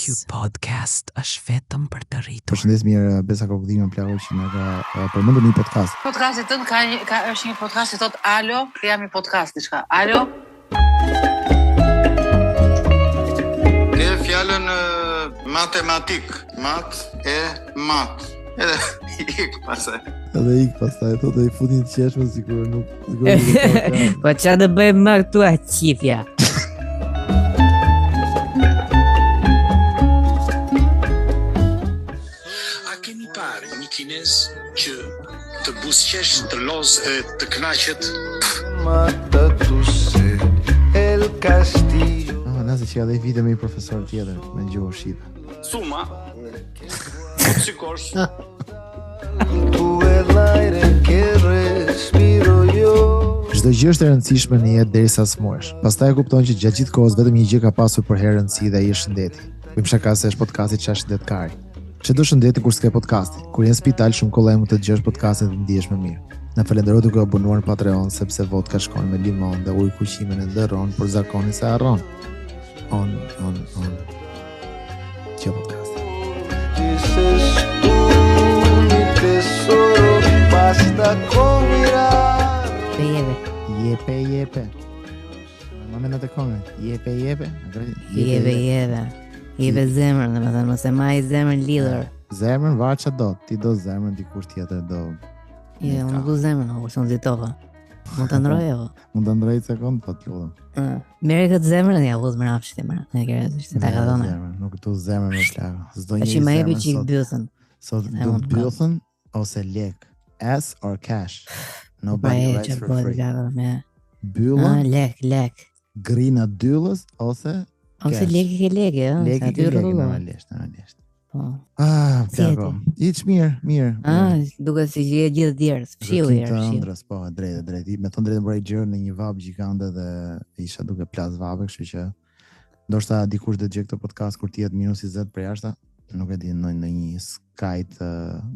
Ky podcast është vetëm për të rritur. Përshëndes mirë Besa Kokudhimi plaku që na ka përmendur një podcast. Podcasti tënd është një podcast që thot alo, jam një podcast diçka. Alo. Ke fjalën matematik, mat. Edhe ik pasaj. Thotë i futin të qeshme sikur nuk. Po çfarë do bëjmë më këtu a qifja? Një kinez që të buzëqesh, të lozë dhe të kënaqet. Nëse që ka dhe i vite me i profesor tjetër me gjuhë shqipe. Suma. Sikosh. Çdo gjë është e rëndësishme në jetë derisa smuresh. Pastaj e kupton që gjatë gjithë kohës vetëm një gjë ka pasur për herë rëndësi dhe ai është shëndeti. Bëjmë shaka se është podcasti çfarë shëndetkari. Që do shëndeti kur s'ke podcasti. Kur jenë spital shumë kollaj mund të dëgjosh podcastin dhe të ndihesh më mirë. Na falenderoj duke abonuar në Patreon sepse vodka shkon me limon dhe ujë kuqime në ndërron, por zakoni se harron. On. Që podcast. Jepe. Më në të kongë. Jepe. Jebe zemrën, dhe me thënë, mëse ma i zemrën lidhër. Zemrën varë që do, ti do zemrën dikush tjetër do. Jo, unë du zemrën, o, kërë në zitova. Mund të ndroj, o? Mund të ndroj sekund, po të ludhëm. Meri këtë zemrën, ja vuz më rafshti, mërë. Në kërë, ishte ta ka dhone. Nuk tu zemrën me plako. E që ma jebi që i bëthën. Sot du bëthën ose lek. S or cash. Nobody writes for free. Bylla, Lek. grina dyllës ose Ose leki ke leki, ja? Leki ke leki, normalisht. Plako. Iq mirë. Duke si që e gjithë djerës, fshiu Të ëndrës, po, drejt. Me thonë drejt bërej gjërë në një vabë gjikande dhe isha duke plas vabe, kështu që ndoshta dikush dhe gjë këtë podcast kur tjetë minus 20 për jashta, nuk e di në një Skype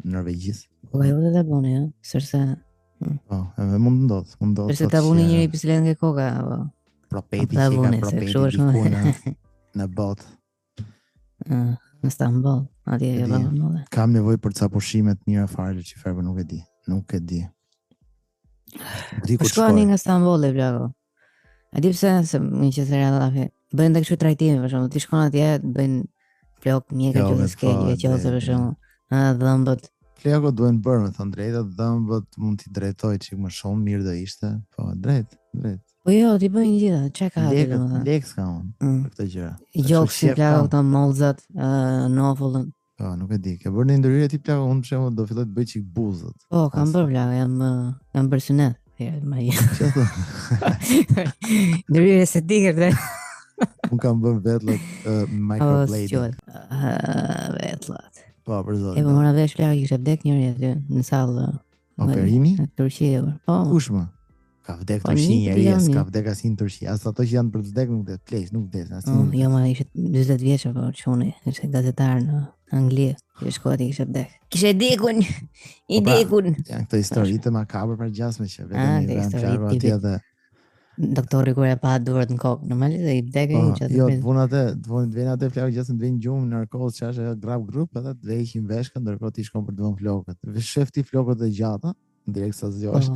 Norvegjis. Po ka jo dhe të boni, ja? Sërse... Po, mund të ndodhë. Sërse ta buni njëri piselet nga koka, po... Propeti që ka propeti diku në botë. Në Stamboll, atje e bëmë mëllë. Kam nevoj për ca pushimet mira fare që ferbe nuk e di. Po shkoani nga Stamboll e plako. A di pse se një që të rrëdhafi. Bëjnë të kështu trajtimi për shumë. Ti shkon atje, bëjnë plok mjeka që të skegje, që ose për shumë. Dhëmbët. Plako duen bërë me thënë drejta, dhëmbët mund t'i drejtoj që më shumë mirë dhe ishte. Po, drejt. Po jo, ti bëjnë gjitha, që ka hati dhe më dhe? Lek s'ka unë, për këtë gjëra. I gjokë si plako këto molzat, nofullën. Po, nuk e di, ke bërë në ndërhyrje ti plako, unë për shemë do filloj të bëj qik buzët. Po, kam bërë plako, jam bërë synet. Që të? Ndërhyrje se ti kërte. Unë kam bërë vetlat microblading. Vetlat. Po, për zotë. E po mora vesh plako, kështë vdek njëri aty, në salë. Operimi? Në Turqi e bërë. Po. Kush më? Ka vdek Turqi njerëjes, ka vdek asin Turqi. As ato që janë për të vdek nuk dhe pleq, nuk vdes. Jo, ma ishte 20 vjeqë, po quni, ishte gazetar në Angli, që shkoti kështë vdek. Kishe dekun, i dekun. Janë këto histori të makabër për gjasme që vetëm i vend fjarë atje dhe... Doktori kur e pa durët në kokë, normalisht dhe i vdek e një që jo, të vjen atë flakë gjasme të vjen gjumë, narkoz, që është grab grup, edhe të vejshin veshkën, ndërkohë ti shkon për të vën flokët. Shef ti flokët e gjata, direkt sa zgjohesh.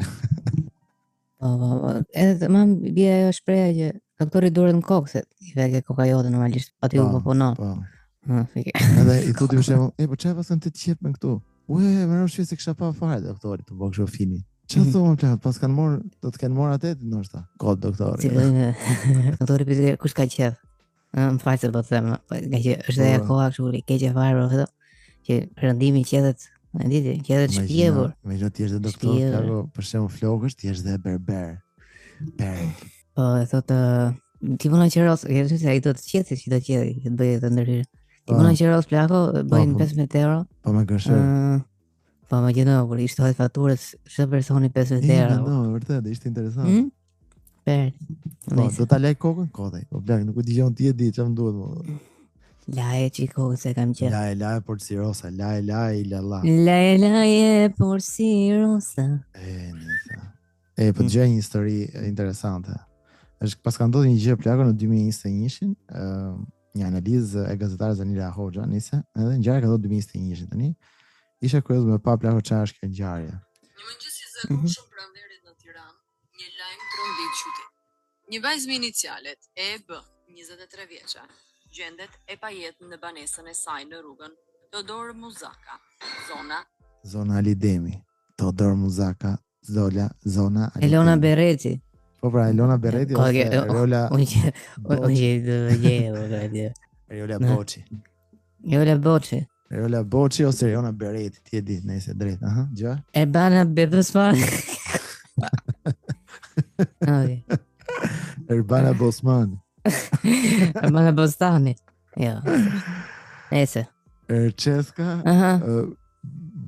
Edhe më bie ajo shpreha që doktori durët në kokë, se i veke koka jote normalisht, aty u përpunon. Edhe i thuti për shembull, po çfarë pasën ti të qep me këtu? Ue, më rëmë shqy se kësha pa fare doktori të bëgë kështu filmi. Që thumë të pas kanë morë, do të kanë morë atet, nështë, kodë doktori. Doktori për kush ka qef? Më falë se po të themë, nga që është dhe koha kështu, i keqe farë, që rëndimi qedet, në diti, qedet shpjevur. Me që ti është dhe doktor, plako, për shemë flokës, ti është dhe berber. Po, e thotë, ti puna qeros, e që se a i do të qetë, që do qetë, që të bëjë të ndërhyrë. Ti puna qeros, plako, bëjnë 15 euro. Po me gërshër. Po me gjëno, kur ishte hojtë faturës, shë personi 15 euro. No, vërtet, ishte interesant. Po, do ta lej kokën? Kodej. Po plak, nuk u digjon ti e di që më duhet më. Laje qiko se kam qef. Laje por si rosa, laje la. Laje por si rosa. Po të gjë një histori interesante. Është pas ka ndodhur një gjë plako në 2021-shin, një analizë e gazetare Zanira Hoxha, nisi, edhe ngjarja ka dhënë 2021 tani. Isha kurioz me pa plako çfarë është kjo ngjarje. Një mëngjes i zakonshëm pranverit në Tiranë, një lajm trondit qytet. Një vajzë me inicialet EB, 23 vjeçar, gjendet e pajetën në banesën e saj në rrugën Teodor Muzaka, Zona Alidemi, Teodor Muzaka, zona Alidemi. Elona Bereti. Po pra, Elona Bereti ose Reola Reola Boçi. Reola Boçi ose Reona Bereti, ti e di, nëse drejt, aha, gjë. Erbana Bebesman. Okay. Erbana Bosman. Erbana Bostani. Jo. Nëse. Erceska Aha.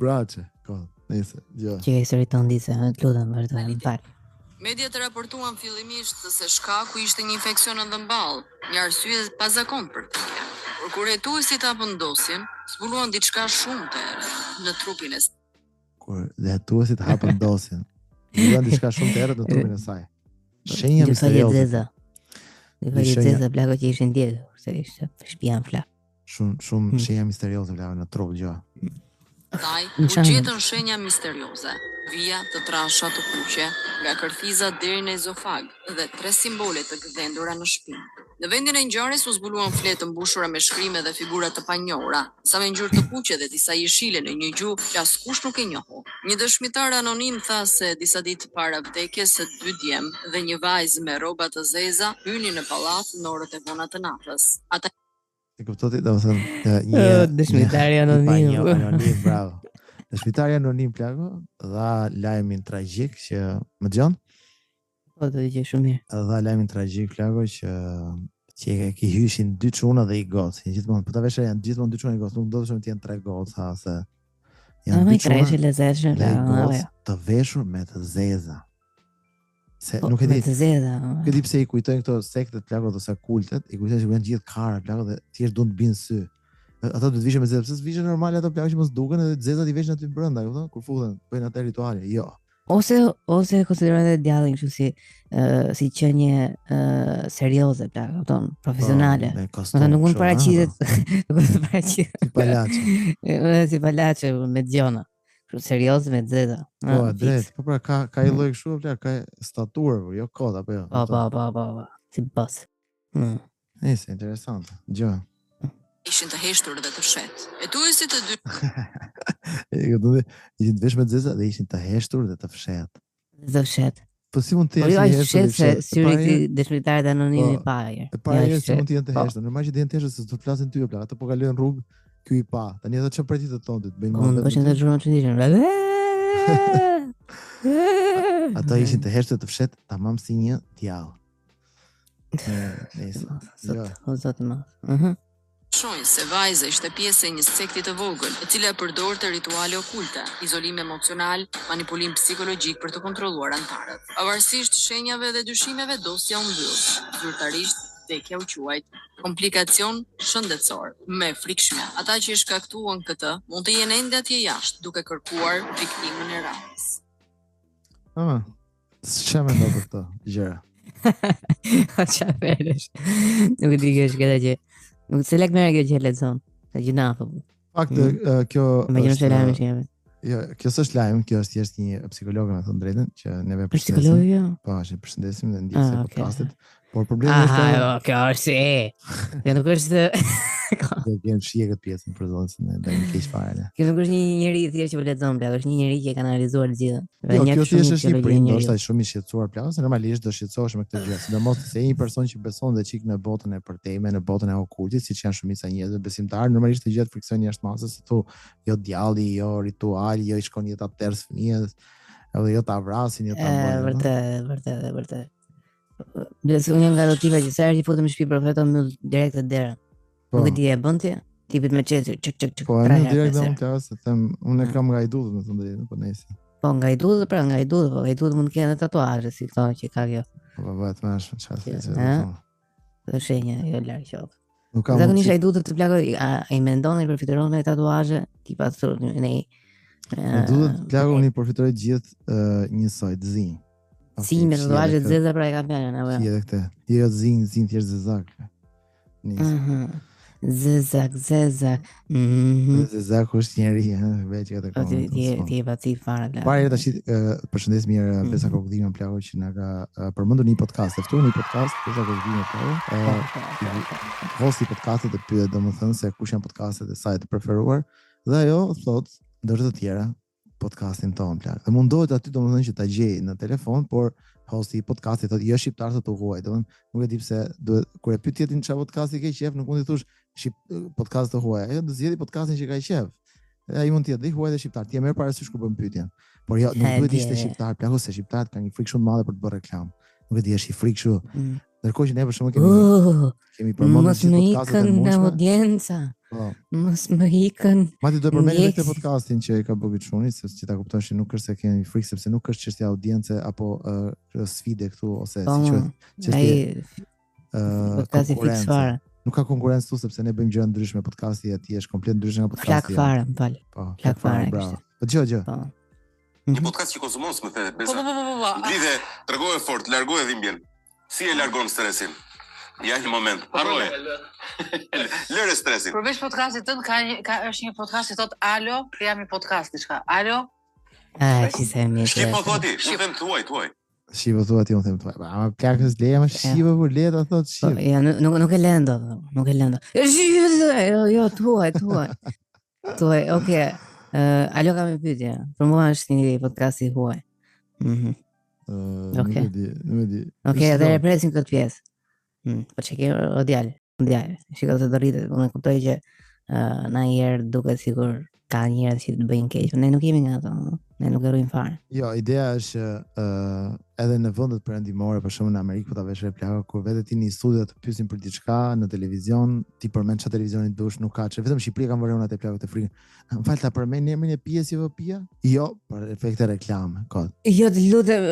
Brace. Ko, nëse, gjë. Që historitë të ndise, të lutem vërtet, më fal. Mediat raportuan fillimisht se shkaku ishte një infeksion ndëmball, një arsye pa zakon për të. Por kur hetuesit hapën dosjen, zbuluan diçka shumë të errët në trupin e saj. Kur hetuesit hapën dosjen, zbuluan diçka shumë të errët në trupin e saj. Shenja misterioze. Zeza plako që ishin djetë, se ishte shpian flak. Shumë shenja misterioze plako në trup, gjë. Taj, u gjetën shenja misterioze, vija të trasha të kuqe, nga kërthiza deri në ezofag dhe 3 simbole të gdhendura në shpinë. Në vendin e ngjarjes u zbuluan fletë të mbushura me shkrime dhe figura të panjohura, sa me ngjyrë të kuqe dhe disa jeshile në një gjuhë që askush nuk e njohu. Një dëshmitar anonim tha se disa ditë para vdekjes së 2 djem dhe një vajzë me rroba të zeza hynin në pallat në orët e vona të natës. Ata E kuptoti, domethënë një dëshmitari anonim. Anonim, bravo. Dëshmitari anonim plako dha lajmin tragjik që më dëgjon? Po të gjej shumë mirë. Dha lajmin tragjik plako që ki hyshin 2 çuna dhe i gocë. Gjithmonë, po ta vesh janë gjithmonë 2 çuna i gocë, nuk do të thonë të jenë 3 gocë, se janë 2 çuna. Ai lezetshëm të veshur me të zeza. Se po, nuk e di. Me të zeza. Nuk e di pse i kujtojnë këto sektet plako ose kultet, i kujtojnë që janë gjithë kara plako dhe thjesht duan të binë sy. Ato do të vishën me zeza, pse s'vishën normale ato plako që mos duken edhe zezat i veshin aty brenda, e kupton? Kur futen, bëjnë atë rituale. Jo. Ose konsiderohen edhe djallin kështu si qenie serioze plako, kupton, profesionale. Nuk mund paraqitet, si palaçe. Si palaçe me gjona. Serioz me zeza. Po, drejt. Po pra ka i lloj kështu, ka staturë, jo kod apo jo. Po. Si boss. Nëse interesante. Gjë. Ishin të heshtur dhe të fshet. Hetuesit të dy ishin të vesh me zeza dhe ishin të heshtur dhe të fshet. Po si mund të jesh i heshtur? Se syri këtij dëshmitarit anonim i parë. E para si mund të jenë të heshtur. Normal që të jenë të heshtur se do të flasin ty plak, ato po kalojnë rrugë. Ky i pa. Tani ato çfarë pritet të thonë, bëjnë më. Po që ndërgjurën çndishën. Ato ishin të heshtur të fshet tamam si një djall. Zot më. Shojnë se vajza ishte pjesë e një sekti të vogël, e cila përdorte rituale okulte, izolim emocional, manipulim psikologjik për të kontrolluar antarët. Pavarësisht shenjave dhe dyshimeve, dosja u mbyll. Zyrtarisht vdekja u quajt komplikacion shëndetësor me frikshme. Ata që i shkaktuan këtë mund të jenë ende atje jashtë duke kërkuar viktimën e radhës. Ç'a mendon për këtë gjëra? Ç'a vesh. Nuk e di kësh këtë gjë. Nuk se lek merr kjo që lexon. Ka gjëna apo. Fakt kjo është lajm që jemi. Jo, kjo s'është lajm, kjo është thjesht një psikolog me thënë drejtën që neve përshëndesim. Psikolog jo. Po, përshëndesim dhe ndjekse podcastit. Por problemi është kjo është kjo nuk është do kem shije këtë pjesën për zonën e dani keq fare. Kjo nuk është një njerëz thjesht që lexon plak, është një njerëz që e ka analizuar gjithë. Dhe një kjo thjesht është një prind, ndoshta shumë i shqetësuar plak, se normalisht do shqetësohesh me këtë gjë, sidomos se një person që beson dhe çik në botën e përtejme, në botën e okultit, siç janë shumica njerëzve besimtar, normalisht të gjet friksioni jashtë masës, se thu jo djalli, jo ritual, jo i shkon jeta tërës fëmijës, edhe jo ta vrasin, jo ta bëjnë. Vërtet. Dhe unë nga do tipa që sa herë që futem në shtëpi profeton mbyll direkt të derën. Nuk e di e bën ti? Tipit me çetë çik. Po në direkt dom klas, se them unë kam nga i dudhë, më thënë drejtë, po nëse. Po nga i dudhë, po nga i dudhë mund të kenë tatuazhe si këto që ka kjo. Po vetëm është çfarë. Dhe shenja jo larg qoftë. Nuk kam. Zakonisht ai dudhë të plako ai mendon ai përfituron me tatuazhe, tipa thonë ne. Dudhë plako unë përfitoj gjithë njësoj të zi. Si me tatuazhe të zeza pra e ka fjalën apo? Si edhe këtë. Jo zin thjesht zezak. Zezak. Zezak është njeri, veç e të konë. Ti e pati fare. Pare tash përshëndes mirë Besa Kokdime Plago që na ka përmendur një podcast, ftuar një podcast Besa Kokdime Plago. Hosti podcastit e pyet domethënë se kush janë podcastet e saj të preferuar dhe ajo thotë ndër të tjera podcastin ton Plago. Dhe mundohet aty domethënë që ta gjej në telefon, por hosti i podcastit thotë jo shqiptar të huaj, domethënë nuk e di pse duhet kur e pyet tjetrin çfarë podcasti ke qef, nuk mund të thosh podcast të huaj. Ajo do zgjidhë podcastin që ka qef. Ai mund të jetë huaj dhe shqiptar. Ti e merr parasysh kur bën pyetjen. Por jo, nuk duhet ishte shqiptar, Plago se shqiptarët kanë një frikë shumë të madhe për të bërë reklam. Nuk e di, është i frikë kështu. Ndërkohë që ne për shembull kemi përmendur gjithë podcastet e mundshme. Audiencë. Mos më ikën. Madje do të përmendim këtë podcastin që e ka Bogiçuni, sepse që ta kuptosh që nuk është se kemi frikë, sepse nuk është çështja audiencë apo sfide këtu ose si quhet. Podcasti fiksuar. Nuk ka konkurrencë tu sepse ne bëjmë gjëra ndryshme, podcasti aty është komplet ndryshe nga podcasti. Flak fare, më fal. Flak fare. Bravo. Po gjë. Një podcast që konsumon më the Besa. Lidhe, tregoje fort, largoje dhimbjen. Si e largon stresin? Ja një moment. Harroje. Lëre stresin. Përveç podcastit tënd ka është një podcast që thot Alo, jam një podcast diçka. Alo. Si se më. Shqip po thoti, u them thuaj. Shqipo thua ti, unë them thuaj. Ama plakës leja më shqipo për leta thot shqip. Ja, nuk e lëndo, nuk e lëndo. Jo, thuaj. Thuaj, okay. Alo kam një pyetje. Për mua është një podcast i huaj. Nuk e di. Okej, atëherë presim këtë pjesë. Po çeke o djalë. Shikoj se do rritet, unë kuptoj që na herë duket sikur ka njerëz që të bëjnë keq. Ne nuk jemi nga ato, ne nuk e rrojmë fare. Jo, ideja është edhe në vendet perëndimore, për shembull në Amerikë, po ta vesh Plago, kur vetë ti në studio të pyesin për diçka në televizion, ti përmend çfarë televizioni dush, nuk ka çfarë. Vetëm Shqipëria kanë vënë atë Plago të frikën. M'fal ta përmend emrin e pjesëve Pia? Jo, për efekte reklame, kod. Jo, të lutem.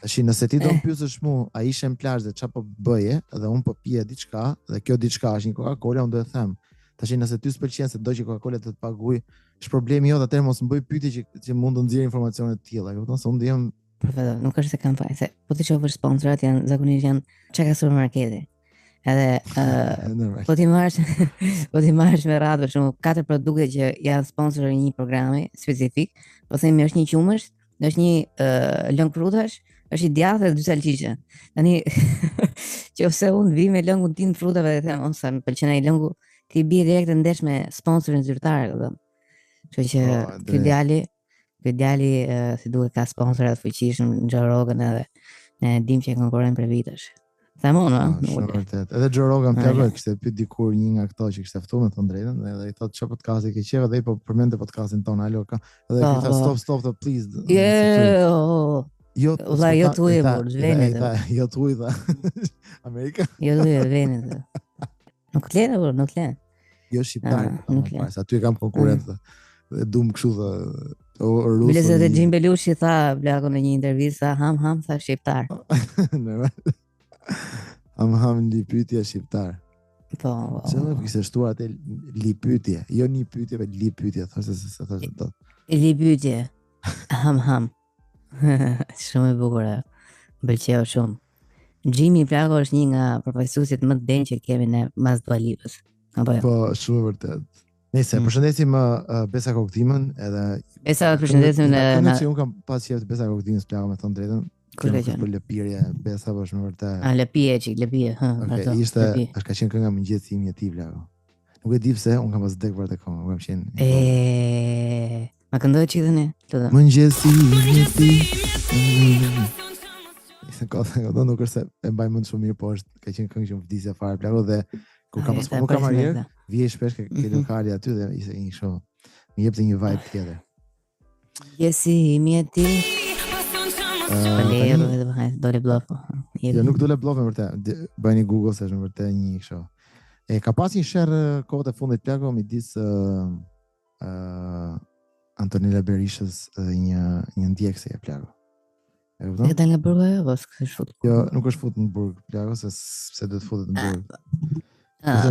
Tash nëse ti do të pyesësh mua, a ishe në plazh dhe çfarë po bëje, dhe un po pije diçka, dhe kjo diçka është një Coca-Cola, unë do të them. Tash nëse ty s'pëlqen se do që Coca-Cola të paguaj, është problemi jot, atëherë mos më bëj pyetje që mund të nxjerr informacione të tilla. E kupton se unë jam profesor, nuk është se kam faj, se po të shohësh sponsorat zakonisht janë çka supermarketi. Edhe po ti marrësh me radhë për shembull 4 produkte që janë sponsorë një programi specifik, po themi është një qumësh, është një lëng frutash, është i djathtë dhe 2 salcishe. Tani nëse unë vi me lëngun tim frutave dhe them, ose më pëlqen ai lëngu, ti bie direkt ndesh me sponsorin zyrtar, do. Kështu që ky djali si duhet ka sponsorat fuqishëm në Joe Rogan edhe ne dim që konkurrojnë për vitesh. Thamon, nuk vërtet. Edhe Joe Rogan plagoi kishte pyet dikur një nga këto që kishte ftuar me të drejtën, edhe i thotë çfarë podcasti ke qejf, dhe ai po përmendte podcastin ton Alo ka. Edhe i thotë stop please. Jo, valla jo tuaj por vjen. Jo tuaj dha. Amerika. Jo tuaj vjen. Nuk le. Jo shqiptar. Sa ty kam konkurrencë. Dhe dum kështu dhe rusë. Bileze dhe Gjim Belushi tha Plago në një intervistë, ham tha shqiptar. Ham një pyetje shqiptar. Po. Çfarë kishte shtuar atë li pyetje, jo një pyetje, por li pyetje, thosë se thosë dot. Li pyetje. Ham. Shumë e bukur. Pëlqeu shumë. Gjimi Plago është një nga përfaqësuesit më të denj që kemi ne mas Dua Lipës. Po, shumë vërtet. Nëse përshëndesim Besa Kokdimën edhe Besa përshëndesim në që unë kam pas qejf Besa Kokdimës Plago me thon drejtën. Për lëpirje Besa po është më vërtet. Lëpije, Okej, është ka qenë kënga mëngjesit im ti Plago. Nuk e di pse, unë kam pas dek për të këngë, kam qenë. Ma këndoj çitën? Mëngjesi ti. Ishte kohë, nuk është se e mbaj mend shumë mirë, po është ka qenë këngë që më vdisja fare Plago dhe kur kam pas kamarier, vije shpesh ke lokali aty dhe ishte një show. Më jepte një vibe tjetër. Jesi mi e ti. Dole bluff. Jo, nuk dole bluff me vërtet. Bëni Google se është me vërtet një show. Ka pas një sherr kohët e fundit Plago midis Antonella Berishës dhe një ndjekse e Plago. E dal nga burgu ajo, ose kështë fut? Jo, nuk është fut në burg Plago, se do të futet në burg.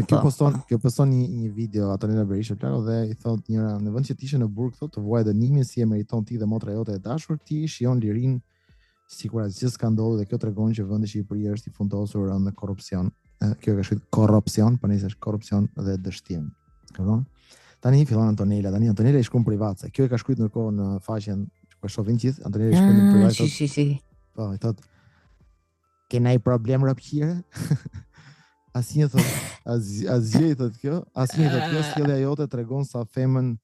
Kjo poston një video Antonella Berisha Plago dhe i thot njëra në vend që të ishe në burg thotë të vuaj dënimin si e meriton ti dhe motra jote e dashur, ti shijon lirinë sikur asgjë s'ka ndodhur dhe kjo tregon që vendi i Shqipërisë është i fundosur në korrupsion. kjo ka shkruar korrupsion, po nëse është korrupsion dhe dështim. Kupton? Tani fillon Antonela, Antonela i shkruan privat, se kjo e ka shkruar ndërkohë në faqen ku shohin gjithë, Antonela i shkruan në privat. Si. Po, i thot, "Ke ndaj problem rapqire?" Asnjë thot, asgjë thot kjo, asnjë thot kjo, sjellja jote tregon sa femën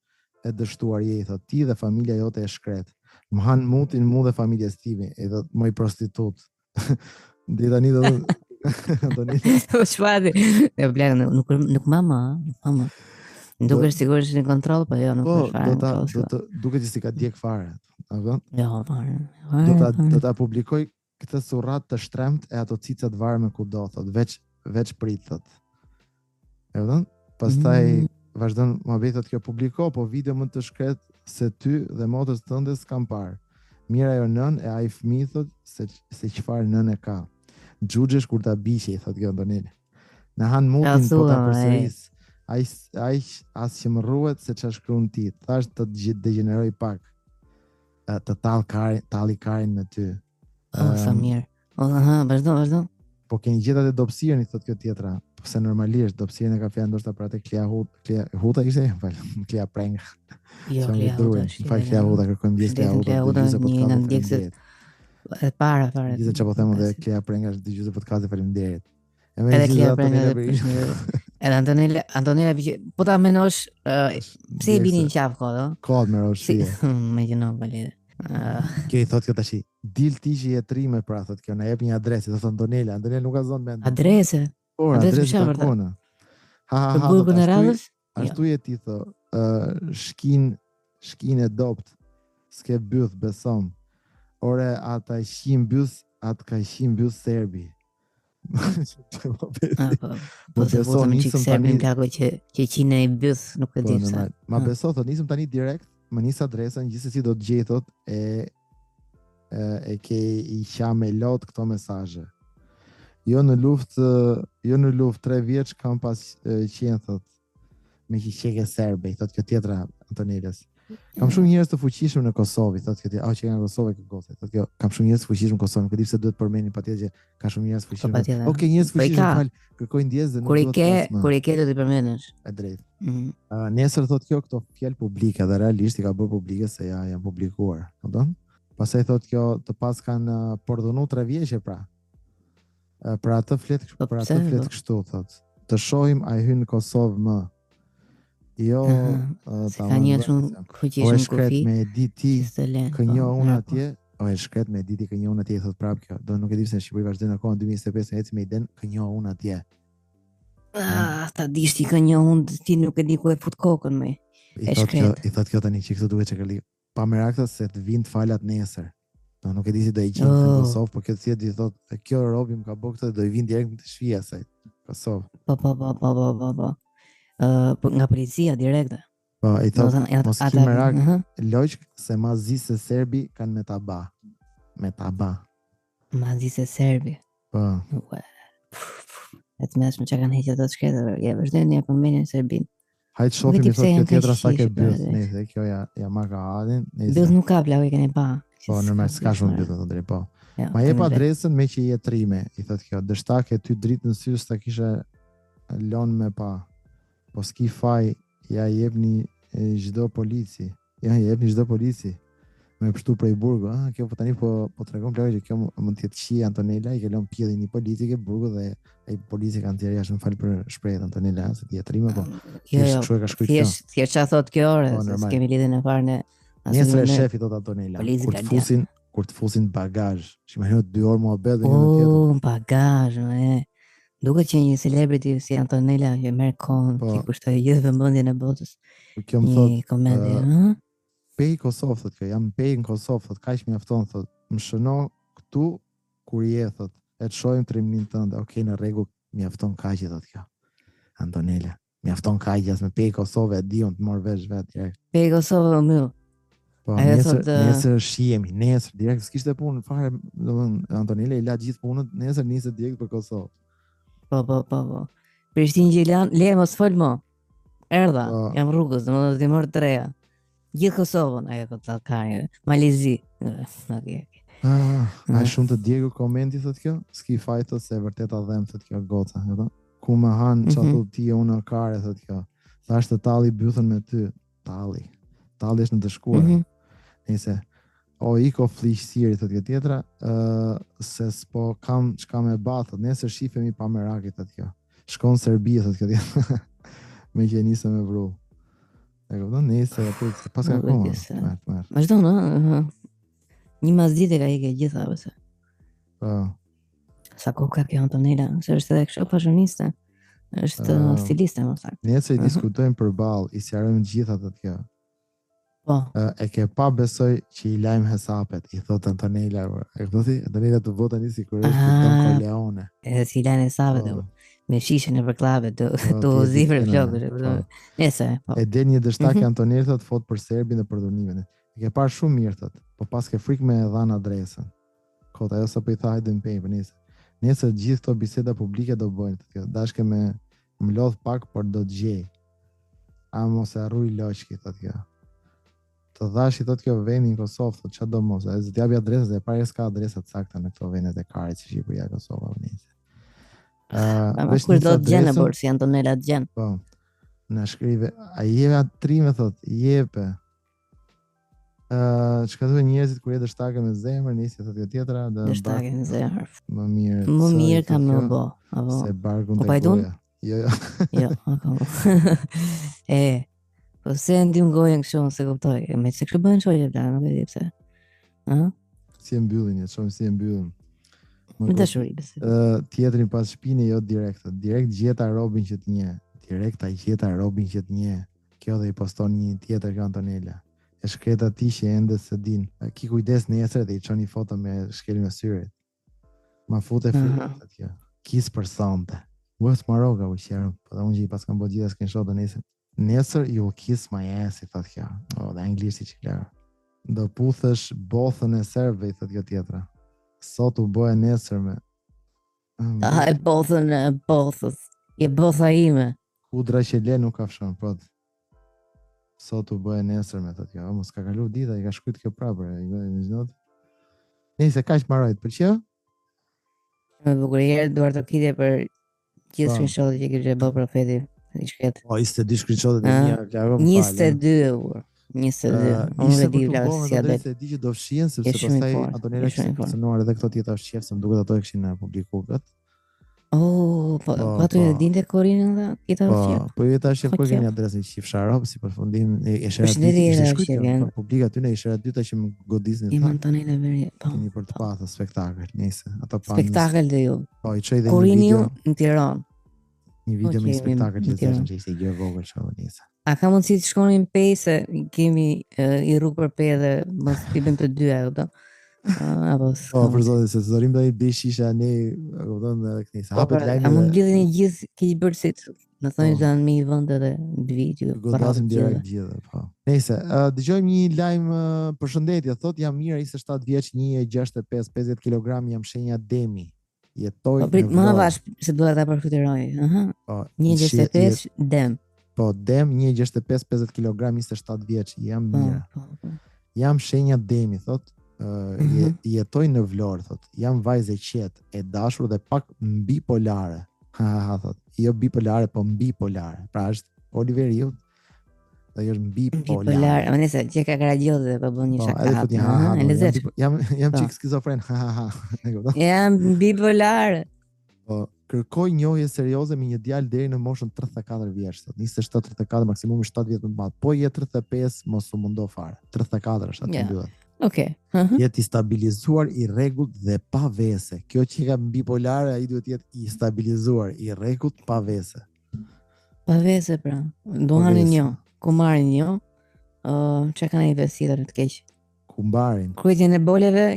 e dështuar je, thot, ti dhe familja jote e shkret. Më han mutin mu dhe familjes time, e thot, moj prostitut. Dhe tani do Antonela. Çfarë? Ne blen nuk mama. Duket sigurisht në kontroll, po jo nuk është fare. Po, duket që si ka djeg fare. Apo? Jo, fare. Do ta publikoj këtë surrat të shtremt e ato cicat varme kudo, thot, veç prit, thot. E vëdhën? Pastaj vazhdon mohabetet kjo publiko, po video më të shkret se ty dhe motrës tënde s'kam parë. Mira ajo nën e ai fëmijë, thot, se çfarë nën e ka. Xhuxhesh kur ta biqej, thot kjo Antonela. Në han mutin po ta përsëris. Ai as që më rruhet se ç'a shkruan ti. Thash të degeneroj pak. Të talli karin me ty. Sa mirë. Vazhdo. Po keni gjetat e dobësirën, i thot kjo tjetra. Se normalisht dobësirën e ka fjalë ndoshta për atë Klea Huta ishte, Klea Preng. Jo, Klea Huta. Klea Huta, kërkojmë ndjesë Klea Huta. Një nga ndjekësit e para fare. Gjithë çfarë po them dhe Klea Preng është dëgjuese podcast, faleminderit. Edhe Klea Preng edhe Antonela po ta menosh pse i bini në qafë kodë? Kodë me roshie. Me gjëno valide. Kjo i thot kjo tash, dil ti që jetrime pra, thot kjo, na jep një adresë, thot Antonela nuk ka zonë mend. Adresë? Adresë të takona. Për burgun e radhës? Ashtu je ti, thot, shkin e dopt, s'ke byth besom. Ore, ata shim byth, atë ka shim byth serbi. Po se votëm qikë serbin kako që qine i byth, nuk e di sa. Ma beso, thot, nisëm tani direkt, më nis adresën, gjithsesi do të gjej, thot, e ke i qa me lot këto mesazhe. Jo në luftë 3 vjeç kam pas qenë, thot, me qike serbe, thot kjo tjetra Antonelës. Kam shumë njerëz të fuqishëm në Kosovë, thot kjo tjetra, që nga Kosovë kjo gose, thot kjo, kam shumë njerëz të fuqishëm në Kosovë, nuk e di pse duhet përmendin patjetër që ka shumë njerëz të fuqishëm. Okej, njerëz të fuqishëm, kërkojnë ndjesë dhe nuk duhet të asma. Kur i ke do t'i përmendesh. E drejtë. Nesër thot kjo këto fjalë publike dhe realisht i ka bërë publike se janë publikuar, kupton? Pastaj thot kjo të pas kanë pordonu 3 vjeçë pra. Për atë flet kështu, thot. Të shohim a i hyn në Kosovë më. Jo, ka një shumë fuqishëm kufi. Me diti kënjo unë atje, e shkret me diti kënjo unë atje, thot prap kjo. Do nuk e di se në Shqipëri vazhdojnë akoma 2025 në eci me iden kënjo unë atje. Ta dishti kënjo unë, ti nuk e di ku e fut kokën me. I thot kjo tani që këtu duhet që këllik. Pa merakta se të vinë të falat nesër. Nuk e di si do i qinë në Kosovë, po kjo të thjetë i thot, kjo robi më ka bërë këtë, do i vinë direkt në të shfija se Kosovë. Po. Nga policia direkte. Po, i thot, mos ki merak, lojq se ma zi se serbi kanë me taba. Me taba. Ma zi se serbi. Po. E të meshme që kanë heqet të shkretër, e vazhdojnë një përmenjë në Serbin. Hajtë shofim i thot kjo tjetra sa ke bëth, nëjse, kjo ja ma ka adin. Bëth nuk ka blau i kene pa. Po, nërmaj, s'ka shumë bëth të drejt, po. Ma jep adresën me që i jetrime, i thot kjo, dështak e ty dritë në syrë s'ta kishe lonë me pa. Po s'ki faj, ja jep një gjdo polici. Me pështu prej burgu, kjo po tani po të regon plakë që kjo më tjetë qia Antonela, i ke lonë pjedhi një polici ke burgu dhe e polici kanë tjerë jashtë më falë për shprejt Antonela, se ti jetrime, po thjesht që a thot kjo orë, se s'kemi lidhe në farë në nesër e shefi thot Antonela, kur të fusin bagazh, që më hënë 2 orë muhabet dhe një në tjetër. Bagazh, duke që një celebrity si Antonela që merë kohën, që kushtoj gjithë vëmendjen e botës. Një komedi, Pej Kosovë, thot kjo, jam pej në Kosovë, thot, ka ish mjafton, thot, më shëno këtu kur je, thot, e të shojmë trimnin tënde, okej, në rregull, mjafton kaqe, thot kjo. Antonela, mjafton kaqe, as me pej Kosovë e diun të morë vesh vetë direkt. Pej Kosovë më. Po, nesër shihemi, nesër direkt, s'kishte punë, fare, Antonela i la gjithë punët, nesër niset direkt për Kosovë. Po. Prishtinë Gjilan, le mos fol mo. Erdha, jam rrugës, do të marr treja. Gjithë Kosovën, ajo këtë talkari, Malizi. Ai shumë të djegur komenti thotë kjo, s'ki fajt thotë se vërtet a dhem thotë kjo goca, e kupton? Ku më han çfarë thotë ti unë kare thotë kjo. Thash të talli bythën me ty, talli. Talli është në të shkuar. Nëse iko fliqësiri thotë kjo tjetra, se s'po kam çka me bathët, nesër shifemi pa merakit thotë kjo. Shkon Serbi thotë kjo tjetra. Me që nisë me vru. E kupton? Nesër aty pas ka kohë. Vazhdo, no? Një masdite ka ike gjitha, pëse. Sa kohë ka kjo Antonella, se është edhe kështë fashioniste, është stiliste, më saktë. Nesër i diskutojmë për balë, i sjarëm gjitha të kjo. E ke pa besoj që i lajmë hesapet, i thotë Antonella, e këtoti, Antonella të vota një si kërë është Don Corleone. Edhe si i lajmë hesapet, me shishe në përklave, të zifër flokë, nesër. E dhe një dështak Antonella thotë fotë për Serbin dhe për Donimin. E ke parë shumë mirë, thotë, po pas ke frikë me dhanë adresën. Kota, ajo sa po i tha hajde në pejë, për nesër. Nesër gjithë këto biseda publike do bëjnë, thotë kjo. Dashke me më lodh pak, por do të gjej. A mos e arruj loqki, thotë kjo. Të dhash i thotë kjo vendi në Kosovë, thotë çfarë do mos. Ai zë t'japi adresën, dhe parë s'ka adresa të sakta në këto vendet e Karit si Shqipëria, Kosova, nesër. Kur do të gjenë, por si Antonella të gjenë. Po. Na shkrive, a jeve atrime, thotë, jepe. Çka duhet njerëzit kur jetë dështake me zemër, nisi thotë tjetra, dështake me zemër. Më mirë. Më mirë ka më bë, apo. Se barkun tek goja. Jo. Jo, okay. Po se ndim gojën kështu, se kuptoj. Me se kështu bën shoqë ta, nuk e di pse. Si e mbyllin, shohim si e mbyllin. Me dashuri pse. Tjetrin pas shpinë jo direkt. Direkt gjeta Robin që të njeh. Direkt ai gjeta Robin që të njeh. Kjo dhe i poston një tjetër ka Antonella. E shkreta ti që ende se din. Ki kujdes nesër dhe i qon një foto me shkelin e syrit. Ma fute frikë atje. Kis për sonte. Wes Maroga u shërëm. Po dhe unë që i pas kam bo gjitha screenshot dhe nesër. Nesër you will kiss my ass, i thot kjo. Dhe anglisht i që klarë. Do puthësh bothën e serve, i thot kjo tjetra. Sot u bëhe nesër me... E bothën e bothës. Je botha ime. Kudra që le nuk ka fshon, po të. Sot u bëhe nesër me të tjo, mos ka kalu dita, i ka shkujt kjo prapër, i bëhe në gjnot. Nëse ka që marojt, për që? Me bukurjerë, duar të kitje për gjithë screenshotet që kështë bë profeti, i shket. 22 screenshotet e një, klaro më falë. 22, unë dhe di vla si adet. 22 që do fshien, sepse pastaj Antonella kështë personuar edhe këto tjeta fshjef, se më duket ato e këshin publiku këtë. Po ato e dinte Korinën dhe kita fshjef. Po ju ta shef kur keni adresën Qif Sharop si përfundim e shera dytë publika aty në shera dyta që më godisnin. I Antonella veri. Keni për të pasur spektakël, nëse ato pa. Spektakël dhe ju. Po i çoj dhe një video në Tiranë. Një video me spektakël që ishte ishte gjë vogël show nëse. A ka mundësi të shkonim pej se kemi i rrugë për pej dhe mos i bëm të dyja ato. Po, për zotin, se të dorim dhe i bëj shisha ne, këpëton dhe kënisa. A mund lidhë një gjithë keqë bërësit, në thonjë të anë me i vëndë dhe video. Godasim direkt gjithë, po. Nese, dëgjojmë një lajmë përshëndetje, thot jam mirë, 27 vjeç, 1.65, 50 kg, jam shenja Demi. Jetoj në Vlorë. Më vash, se duhet ta përfytyroj. 1.65, Dem. Po, Dem, 1.65, 50 kg, 27 vjeç, jam mirë. Jam shenja Demi, thot. Jetoj në Vlorë, thot. Jam vajzë e qetë, e dashur dhe pak bipolare. Thot. Jo bipolare, po bipolare. Pra është Oliveriu dhe është bipolar. Më nëse që ka Karagjellë dhe po bën një shaka. Jam çik skizofren. Jam bipolar. Po kërkoj njohje serioze me një djalë deri në moshën 34 vjeç, thot. 27-34, maksimumi 7 vjet më të madh. Po je 35, mos u mundo fare. 34 është aty mbyllet. Okay. Jetë i stabilizuar, i rregullt dhe pa vese. Kjo që ka bipolare, ai duhet jetë i stabilizuar, i rregullt, pa vese. Pa vese pra. Duhan një, ku marrin një, çka kanë investitur në të keq. Ku mbarin? Kryetjen e boleve.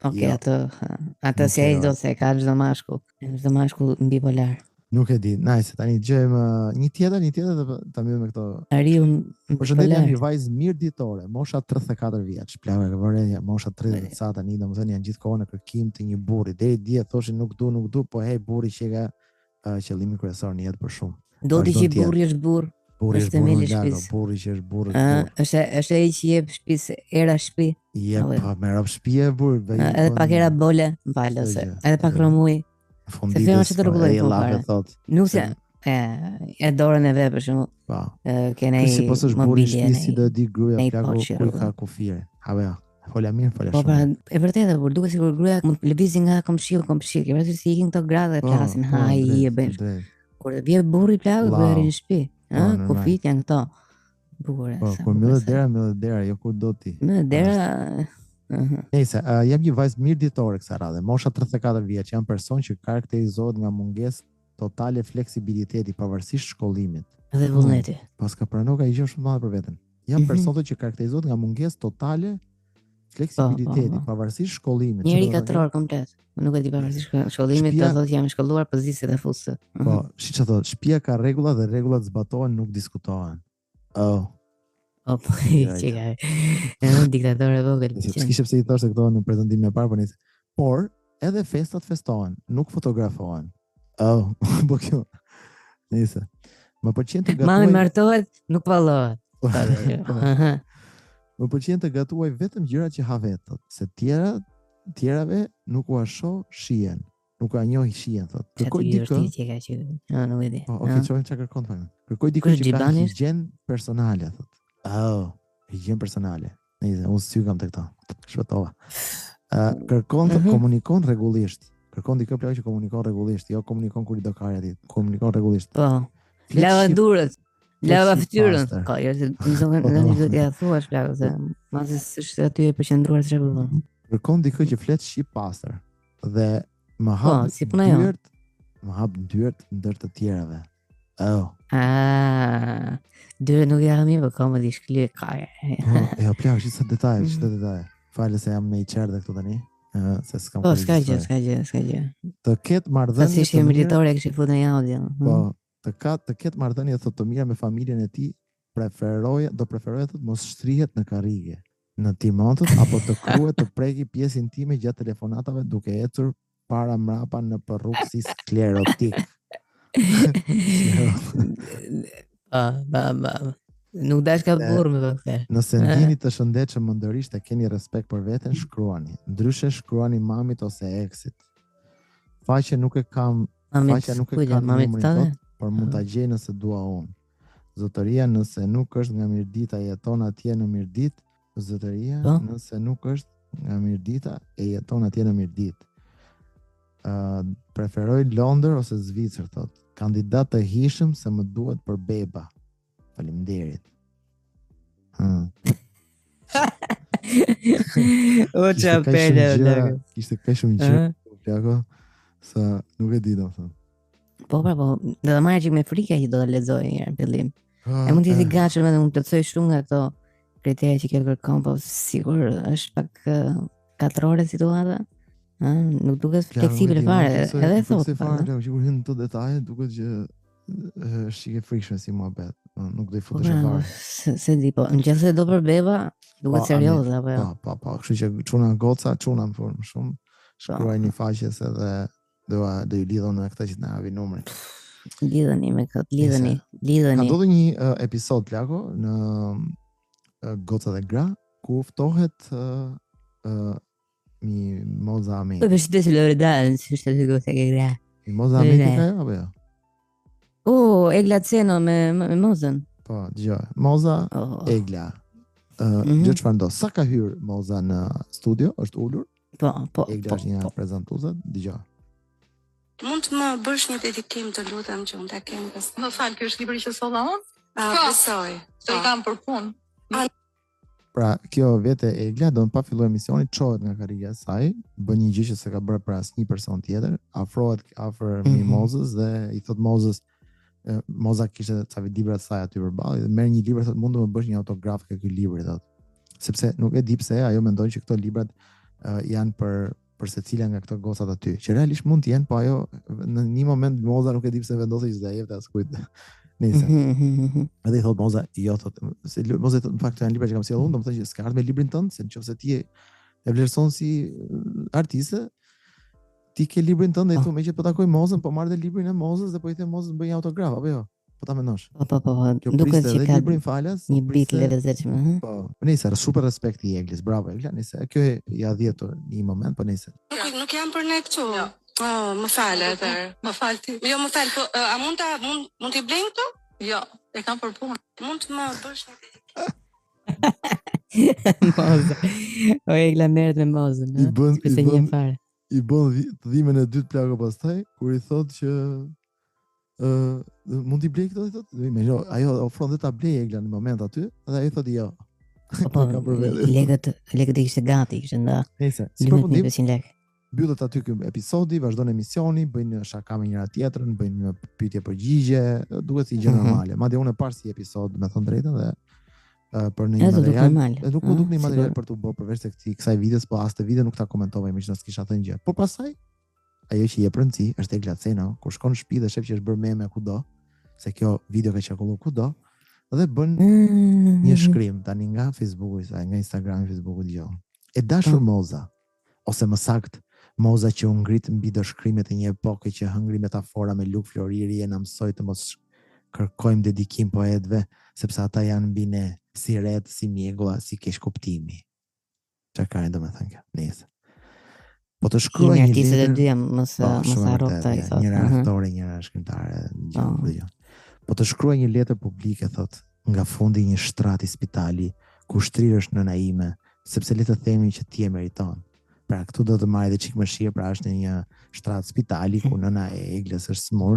Okay, atë si ai do se ka çdo mashkull. Çdo mashkull bipolar. Nuk e di. Nice, tani dëgjojmë një tjetër dhe ta mbyllim me këto. Ariu. Përshëndetje, një vajzë mirë ditore, mosha 34 vjeç. Plavë e vërejë, mosha 30 sa tani, domethënë janë gjithkohë në kërkim të një burri. Deri dje thoshin nuk du, po hey burri që ka qëllimin kryesor në jetë për shumë. Do të që burri është burr. Burri është burri largo, burri që është burri. Është ai që jep shtëpisë, era shtëpi. Jep pa me rap shtëpi e burr. Edhe pak era bole, falose. Edhe pak romuj. Funditës. Të rregulloj thot. Nuk se e dorën e vet për shembull. Po. Kene si pas është burri shtëpi si do di gruaja plaku ku ka kufire. Apo fola mirë, fola shumë. Po pra, e vërtetë, por duket sikur gruaja mund të lëvizin nga komshiu, ke vërtet si ikin këto gra dhe plasin haj i e bën. Kur vjen burri plaku, bëri në shtëpi. Kufit janë këto. Bukur. Po, kur mbyllet dera, jo kur do ti. Në dera. Nëse jam një vajzë mirë ditore kësaj radhe, mosha 34 vjeç, jam person që karakterizohet nga mungesë totale fleksibiliteti pavarësisht shkollimit. Dhe vullneti. Paska pranon ka gjë shumë madhe për veten. Jam person që karakterizohet nga mungesë totale fleksibiliteti pavarësisht shkollimit. Njëri 4 orë komplet. Nuk e di pavarësisht shkollimit, do thotë jam i shkolluar pozicionet e fusë. Po, siç e thot, shtëpia ka rregulla dhe rregullat zbatohen, nuk diskutohen. Po, çika. Është diktator e vogël. S'kishte pse i thoshte këto në prezantimin e parë, po nisë. Por edhe festat festohen, nuk fotografohen. Po kjo. Nisë. Më pëlqen të gatuaj. Mami martohet, nuk vallohet. Më pëlqen të gatuaj vetëm gjërat që ha vetë, se tjerave nuk u shoh shihen. Nuk ka njoh shihen, thotë. Kërkoj dikë. Nuk e di. Okej, çojmë çka kërkon tani. Kërkoj dikë që ka higjen personale, thotë. Higjen personale. Nice, unë sygam të këta. Shpëtova. Kërkon të komunikon rregullisht. Kërkon dikë plagë që komunikon rregullisht, jo komunikon kur i do karja ditë. Komunikon rregullisht. Po. Lava durët. Lava fytyrën. Ka, jo se nuk do t'ia thuash plagë se mazë s'është aty e përqendruar çfarë bën. Kërkon dikë që flet shqip pastër dhe më hap dyert, më hap dyert ndër të tjerave. Dyert nuk janë mirë, po më di shkëlie ka. Jo, plagë, çfarë detaje. Falë se jam me i qerdë këtu tani. Se s'kam. Po, s'ka gjë. Të ketë marrëdhënie. Si ishte militore kishte futur në audio. Po, të ketë marrëdhënie thotë të mira me familjen e tij, preferoja thotë mos shtrihet në karrige, në timantët apo të kruhet të preki pjesë intime gjatë telefonatave duke ecur para mrapa në rrugë si sklerotik. Nuk dash ka burr me këtë. Nëse ndjeni të shëndetshëm mëndërisht e keni respekt për veten, shkruani. Ndryshe shkruani mamit ose eksit. Faqja nuk e kam numrin tot, por mund ta gjej nëse dua unë. Zotëria nëse nuk është nga Mirdita jeton atje në Mirdit, zotëria nëse nuk është nga Mirdita e jeton atje në Mirdit. Preferoj Londër ose Zvicër, thot. Kandidat të hishëm se më duhet për beba. Faleminderit. O çapele. Ishte kaq shumë gjë, plako, sa nuk e di domethënë. Po, do të marrë që me frika që do të lexoj një fillim. E mund të jetë i gatshëm edhe mund të plotësoj shumë nga ato kriteret që ke kërkon, po sigur është pak 4 orë situata. Nuk duket fleksibël fare, edhe thotë. Që kur hyn në këto detaje duket që është i frikshme si muhabet. Nuk do i futesh fare. Se di, po, nëse do për beba, duket serioze apo jo? Po, kështu që çuna goca, çuna më formë shumë. Shkruaj një faqe se dhe do ju lidhon me këtë që na havi numrin. Lidheni me këtë, lidheni. Ka ndodhur një episod plako në Goca dhe Gra ku ftohet Moza Ame. Po vetë si Loredana, si është aty Goca dhe Gra. Moza Ame ka apo jo? Egla Ceno me Mozën. Po, dëgjoj. Moza Egla. Gjë çfarë ndodh? Sa ka hyr Moza në studio, është ulur. Po. Egla është një prezantuese, dëgjoj. Mund të më bësh një dedikim të lutem që unë ta kem pastaj. Më fal, ky është libri që solla unë? Besoj. Se i kam për punë. Pra, kjo vete Egla do të pa filluar emisioni, çohet nga karriera e saj, bën një gjë që s'e ka bërë për asnjë person tjetër, afrohet afër Mimozës dhe i thot Mozës, Moza kishte ca libra të saj aty përballë, dhe merr një libër, thotë mund të më bësh një autograf ke ky libër, thotë. Sepse nuk e di pse ajo mendon që këto librat janë për secila nga këto gocat aty, që realisht mund të jenë, po ajo në një moment Moza nuk e di pse vendosi që ta jepte askujt. Nëse. Edhe i thot Moza, jo, thotë, se Moza në fakt janë libra që kam sjellur unë, domethënë që s'ka ardhur me librin tënd, se nëse ti e vlerëson si artiste, ti ke librin tënd dhe i thu me që po takoj Mozën, po marr dhe librin e Mozës dhe po i them Mozës bëj një autograf apo jo. Po ta mendosh. Po. Duket që ka librin falas. Një bit lezetshëm, Po. Nëse super respekt i Eglis. Bravo Egla, nëse kjo ja dhjetur në një moment, po nëse. Nuk jam për ne këtu. Oh, më fal atë. Më fal ti. Jo, më fal, po a mund t'i blej këtu? Jo, e kam për punë. Mund të më bësh Moza. O Egla merret me Mozën, I bën dhimën e dytë plagë pastaj kur i thotë që mund t'i blej këto, i thotë. Ajo ofron dhe ta blej Egla në moment aty, dhe ai thotë jo. Po, lekët i kishte gati, kishte nda. Nëse, si përfundim 500 lekë. Mbyllet aty ky episodi, vazhdon emisioni, bëjnë shaka me njëra tjetrën, bëjnë një pyetje përgjigje, duhet si gjë normale. Madje unë e parë si episod, me thënë drejtën, dhe për një material, nuk u duk një material për të bërë përveç se kësaj videos, po as të video nuk ta komentova më që nëse kisha thënë gjë. Por pastaj ajo që jep rëndësi është Egla Cena, kur shkon në shtëpi dhe shef që është bërë meme kudo, se kjo video ka qarkulluar kudo, dhe bën një shkrim tani nga Facebooku, nga Instagrami, Facebooku dëgjoj. E dashur Moza, ose më saktë Moza që u ngrit mbi dëshkrimet e një epoke që hëngri metafora me Luk Floriri e na mësoi të mos kërkojmë dedikim poetëve, sepse ata janë mbi ne, si ret, si mjegulla, si kesh kuptimi. Çfarë ka domethënë kjo? Nëse. Po të shkruaj një artistët e dyja mos harro këtë, i thotë. Njëra aktore, njëra shkrimtare, gjë. Po të shkruaj një letër publike, thot, nga fundi një shtrati spitali, ku shtrirësh nëna ime, sepse le të themi që ti e meriton. Pra këtu do të marrë dhe çik më shirë, pra është në një shtrat spitali ku nëna e Eglës është smur,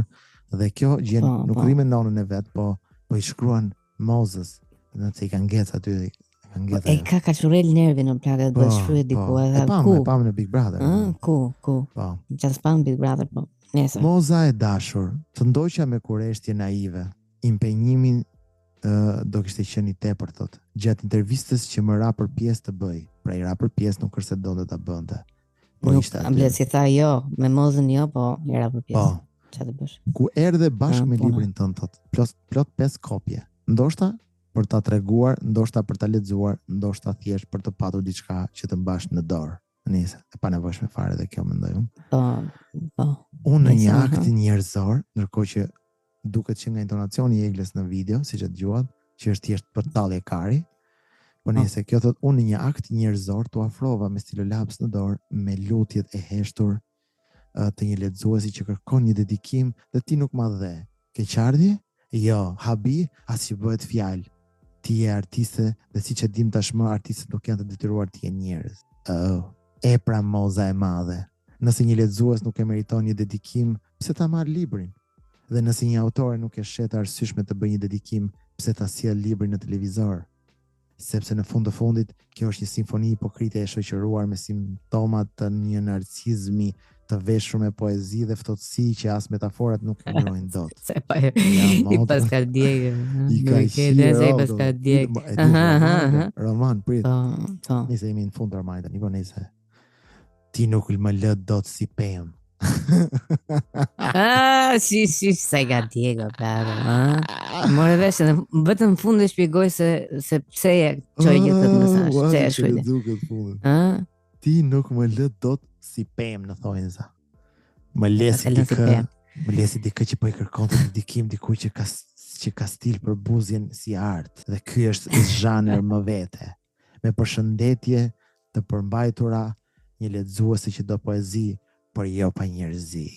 dhe kjo gjën nuk rrimë nonën e vet, po i shkruan Mozës, nëse i kanë ngec aty, e ka kaqurel nervin në plagë do të shkruaj diku edhe ku. E pam në Big Brother. Ku? Po. Çfarë spam Big Brother po. Nesër. Moza e dashur, të ndoqja me kureshtje naive, impenjimin do kishte qenë i tepër, thot. Gjatë intervistës që më ra për pjesë të bëj. Pra i ra për pjesë nuk është se donte ta bënte. Po ishte aty. Amblet si tha jo, me Mozën jo, po i ra për pjesë. Po. Çfarë të bësh? Ku erdhe bashkë me librin tënd, thot. Plot 5 kopje. Ndoshta për ta treguar, ndoshta për ta lexuar, ndoshta thjesht për të patur diçka që të mbash në dorë. Nëse e pa nevojshme fare dhe kjo mendoj unë. Po. Unë në një akt njerëzor, ndërkohë që duket që nga intonacioni i Eglës në video, siç e dëgjuat, që është thjesht për tallje kari. Po nëse kjo thot unë në një akt njerëzor tu afrova me stilolaps në dorë, me lutjet e heshtur të një lexuesi që kërkon një dedikim dhe ti nuk ma dhe. Keqardhje? Jo, habi as që bëhet fjalë. Ti je artiste dhe siç e dim tashmë artistët nuk janë të detyruar të jenë njerëz. E pra Moza e madhe. Nëse një lexues nuk e meriton një dedikim, pse ta marr librin? Dhe nëse një autore nuk e shet arsyeshme të bëjë një dedikim, pse ta sjell librin në televizor? Sepse në fund të fundit, kjo është një simfoni hipokrite e shoqëruar me simptomat të një narcizmi të veshur me poezi dhe ftohtësi që as metaforat nuk e ngrojnë dot. Se pa i Pascal Diego. I Pascal Diego. Roman, prit. Nëse jemi në fund armajta, një po nëse ti nuk më lë dot si pemë. Si sa ga Diego plagë, More vesh edhe vetëm në fund e shpjegoj se pse e çoj gjithë këtë mesazh, pse e shkruaj. Ti nuk më lë dot si pemë në thonjza. Më lesi dikë që po i kërkon të dedikim dikujt që ka stil për buzjen si art, dhe ky është zhanër më vete. Me përshëndetje të përmbajtura, një lexuesi që do poezi, por jo pa njerëzi.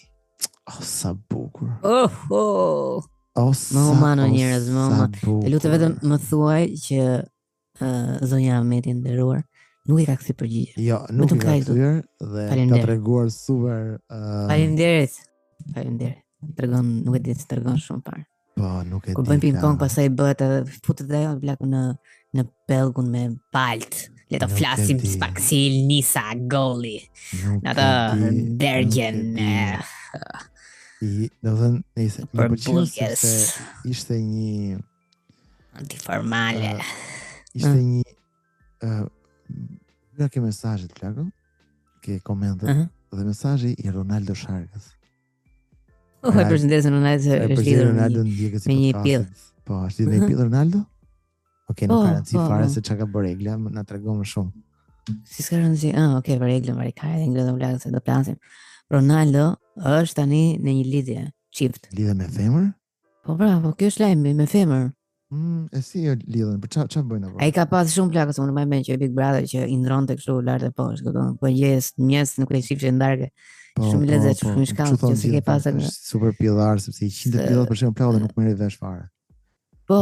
Sa bukur. Më humano njerëz, të lutem vetëm më thuaj që zonja Ahmeti nderuar nuk i ka kthy përgjigje. Jo, nuk i ka kthyer dhe ka treguar super. Faleminderit. Tregon, nuk e di se tregon shumë parë. Po, nuk e di. Kur bën ping-pong pastaj bëhet edhe futet ajo blaku në pellgun me palt. Le të flasim pak si Nisa Golli. Në të dergjen. Do thënë, nëse më pëlqen se ishte një antiformale. Ishte një nga ke mesazhet plako, ke komentet dhe mesazhi i Ronaldo Sharkës. E përshëndes Ronaldo, është lidhur me një pill. Po, është lidhur me pill Ronaldo? Okej, nuk ka rëndësi fare se çka ka bërë Egla, na tregon më shumë. Si s'ka rëndësi? Okej, për Egla Marikaj dhe ngrëdhëm lakë se do plasim. Ronaldo është tani në një lidhje çift. Lidhje me femër? Po bravo, kjo është lajmi me femër. E si e lidhen, për çfarë bëjnë apo? Ai ka pas shumë plakës, unë më mend që Big Brother që i ndronte kështu lart e poshtë, kupton? Po njes nuk e shifshe ndarke. Shumë lezet, shumë shkallë, që si ke pasur super pillar sepse i 100 për shembull plagë dhe nuk merri vesh fare. Po.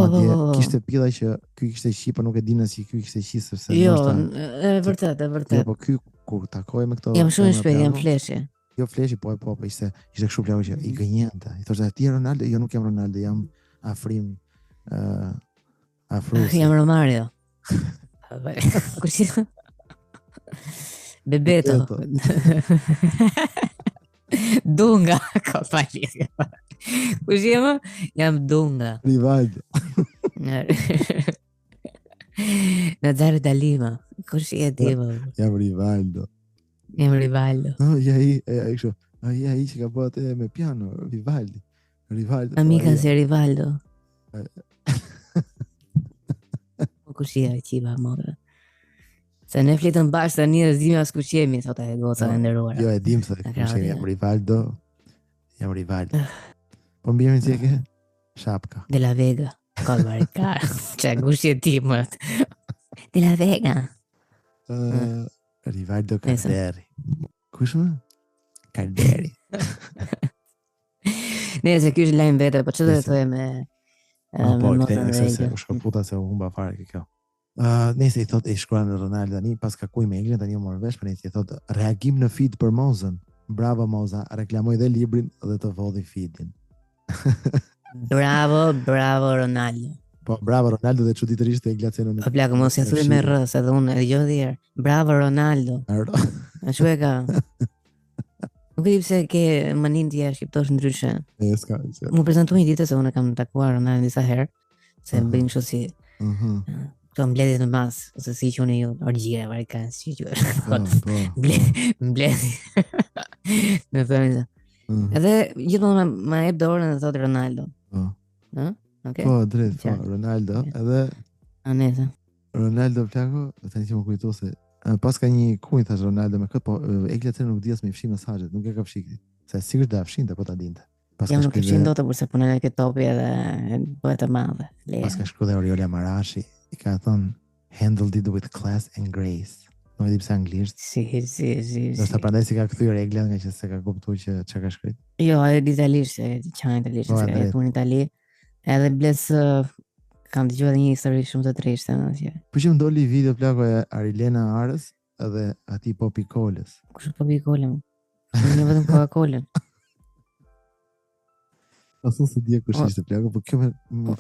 Kishte pilla që ky kishte qi, po nuk e dinë si ky kishte qi sepse është vërtet. Jo, po ky kur takoi me këto. Jam shumë shpejt, jam fleshje. Jo fleshje, po ishte kështu plagë që i gënjente. I thoshte ti Ronaldo, jo nuk jam Ronaldo, jam Afrim Afrus. Jam Romario. Kush? Bebeto. Dunga, kopali. Kush jam? Jam Dunga. Rivaldo. Nazar Dalima. Kush je ti? Jam Rivaldo. Ai që ka bëu atë me piano, Vivaldi. Amica se Rivaldo. Kush je ti më? Se ne fletëm bashkë tani dhe zgjidhim as kush jemi, thotë e goca e nderuara. Jo, e dim se kush jam Rivaldo. Po mbiemi si e ke? Shapka. De la Vega. Colbaricar. Çe kush je ti më? De la Vega. Rivaldo Calderi. Kush më? Calderi. Nëse ky është lajm vetë, po çfarë do të thojë me se u shkëputa se u humba fare kjo. Nëse i thot i shkruan Ronaldo tani pas ka kuj me Englën tani u mor vesh, por nëse i thot reagim në feed për Mozën. Bravo Moza, reklamoj dhe librin dhe të vodhi feedin. Bravo Ronaldo. Po bravo Ronaldo dhe çuditërisht e glacenën. Po plakë mos e thuaj me r, se edhe unë e dëgjoj dhe herë. Bravo Ronaldo. Ashtu e ka. Nuk e di pse ke manin ti shqiptosh ndryshe. S'ka. Mu prezantoj një ditë se unë kam takuar Ronaldo disa herë, se bëjmë kështu si. Këto mbledhje të mas, ose si që unë ju, orgjire, varikan, si që mbledhje. Në thëmë, edhe gjithmonë ma ep dorën dhe thotë Ronaldo. Po, drejt, Ronaldo, edhe Aneta. Ronaldo plako, të një që më kujtu se pas ka një kuj, thash Ronaldo me këtë, po e gletëre nuk dias me fshi mesazhet, nuk e ka fshi këti. Se sigur dhe fshinte, po ta dinte. Jam nuk e fshin do të burse punën e këtë topi edhe bëhet të madhe. Pas ka shkru dhe Oriola Marashi, i ka thonë, handled it with class and grace. Nuk e di pse anglisht. Si. Do të prandaj si ka kthyr reglat nga që se ka kuptuar që çka ka shkruar. Jo, ai italisht, çan italisht, se ka punë në Itali. Edhe bles kam dëgjuar një histori shumë të trishtë atje. Po që më doli video plako e Arilena Arës edhe ati Popi Kolës. Kush Popi Kolën? Unë vetëm Coca-Colën. Asun se dia kush ishte plako, po kjo më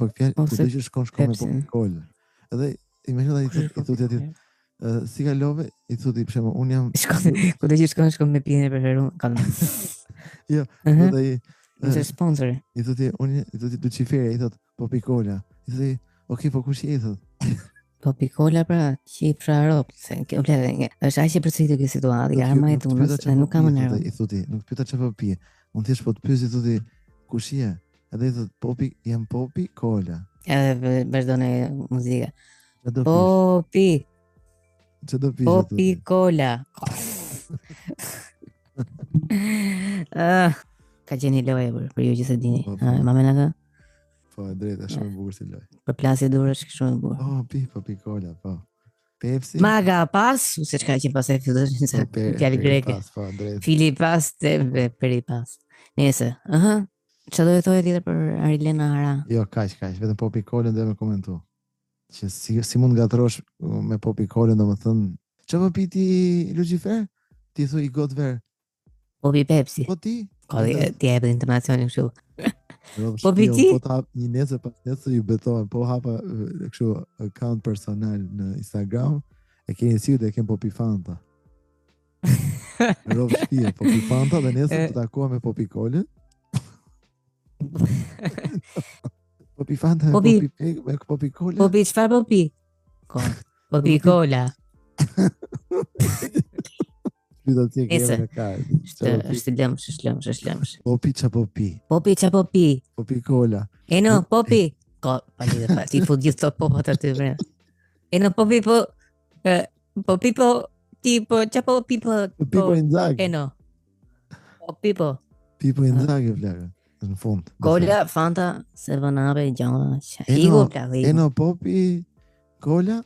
pak fjalë, ku do që shkon me Popi Kolën. Edhe imagjino ai i thotë aty si kalove, i thotë për shembull, un jam ku do që shkon me pijen e preferuar. Jo, do ai është sponsor. I thotë du çifere, i thotë Popi Kola. I thotë, "Ok, po kush je?" i thotë. Popi Kola pra, qip fra Europë, se kjo vlerë është aq e përsëritur kjo situatë, ja më e tunës, nuk kam nervë. I thotë, nuk pyeta çfarë po pije. Unë thjesht po të pyes, i thotë, "Kush je?" Edhe i thotë, "Popi, jam Popi Kola." Edhe vazhdon muzika. Popi. Popi Kola. Ka qenë lojë për ju që se dini. Ma mena ka? Po, drejt, është shumë e bukur si lojë. Për plasje durë është shumë e bukur. Popi Kola, po. Pepsi. Maga pas, se çka që pas e fillon se fjalë greke. Fili pas te peri pas. Nëse, çfarë do të thojë tjetër për Arilena Ara? Jo, kaq, vetëm Popi Kolën do më komentu. Që si mund gatrosh me Popi Kolën, domethënë, çfarë pi ti Lucifer? Ti thoi God ver. Popi Pepsi. Po ti? Ti e bëjnë informacionin kështu. Popi ti? Po ta një nesër pas nesër ju betohen, po hapa kështu account personal në Instagram, e keni sigurt e ken Popi Fanta. Rob shpije, Popi Fanta dhe nesër të takohem me Popi Kolën. Popi Fanta me Popi Kola. Popi çfarë Popi? Popi Kola. Është lëmsh. Popi qa Popi. Popi Kola. E no, Popi. Pali dhe pa, ti fu gjithë të popat aty bre. E no, Popi po, Popi po, ti po, qa Popi po. Pipo Inzaghi. E no. Popi po. Pipo Inzaghi, vlaga. në fund. Cola, Fanta, 7-Up, gjana. Igo plako. Eno popi cola,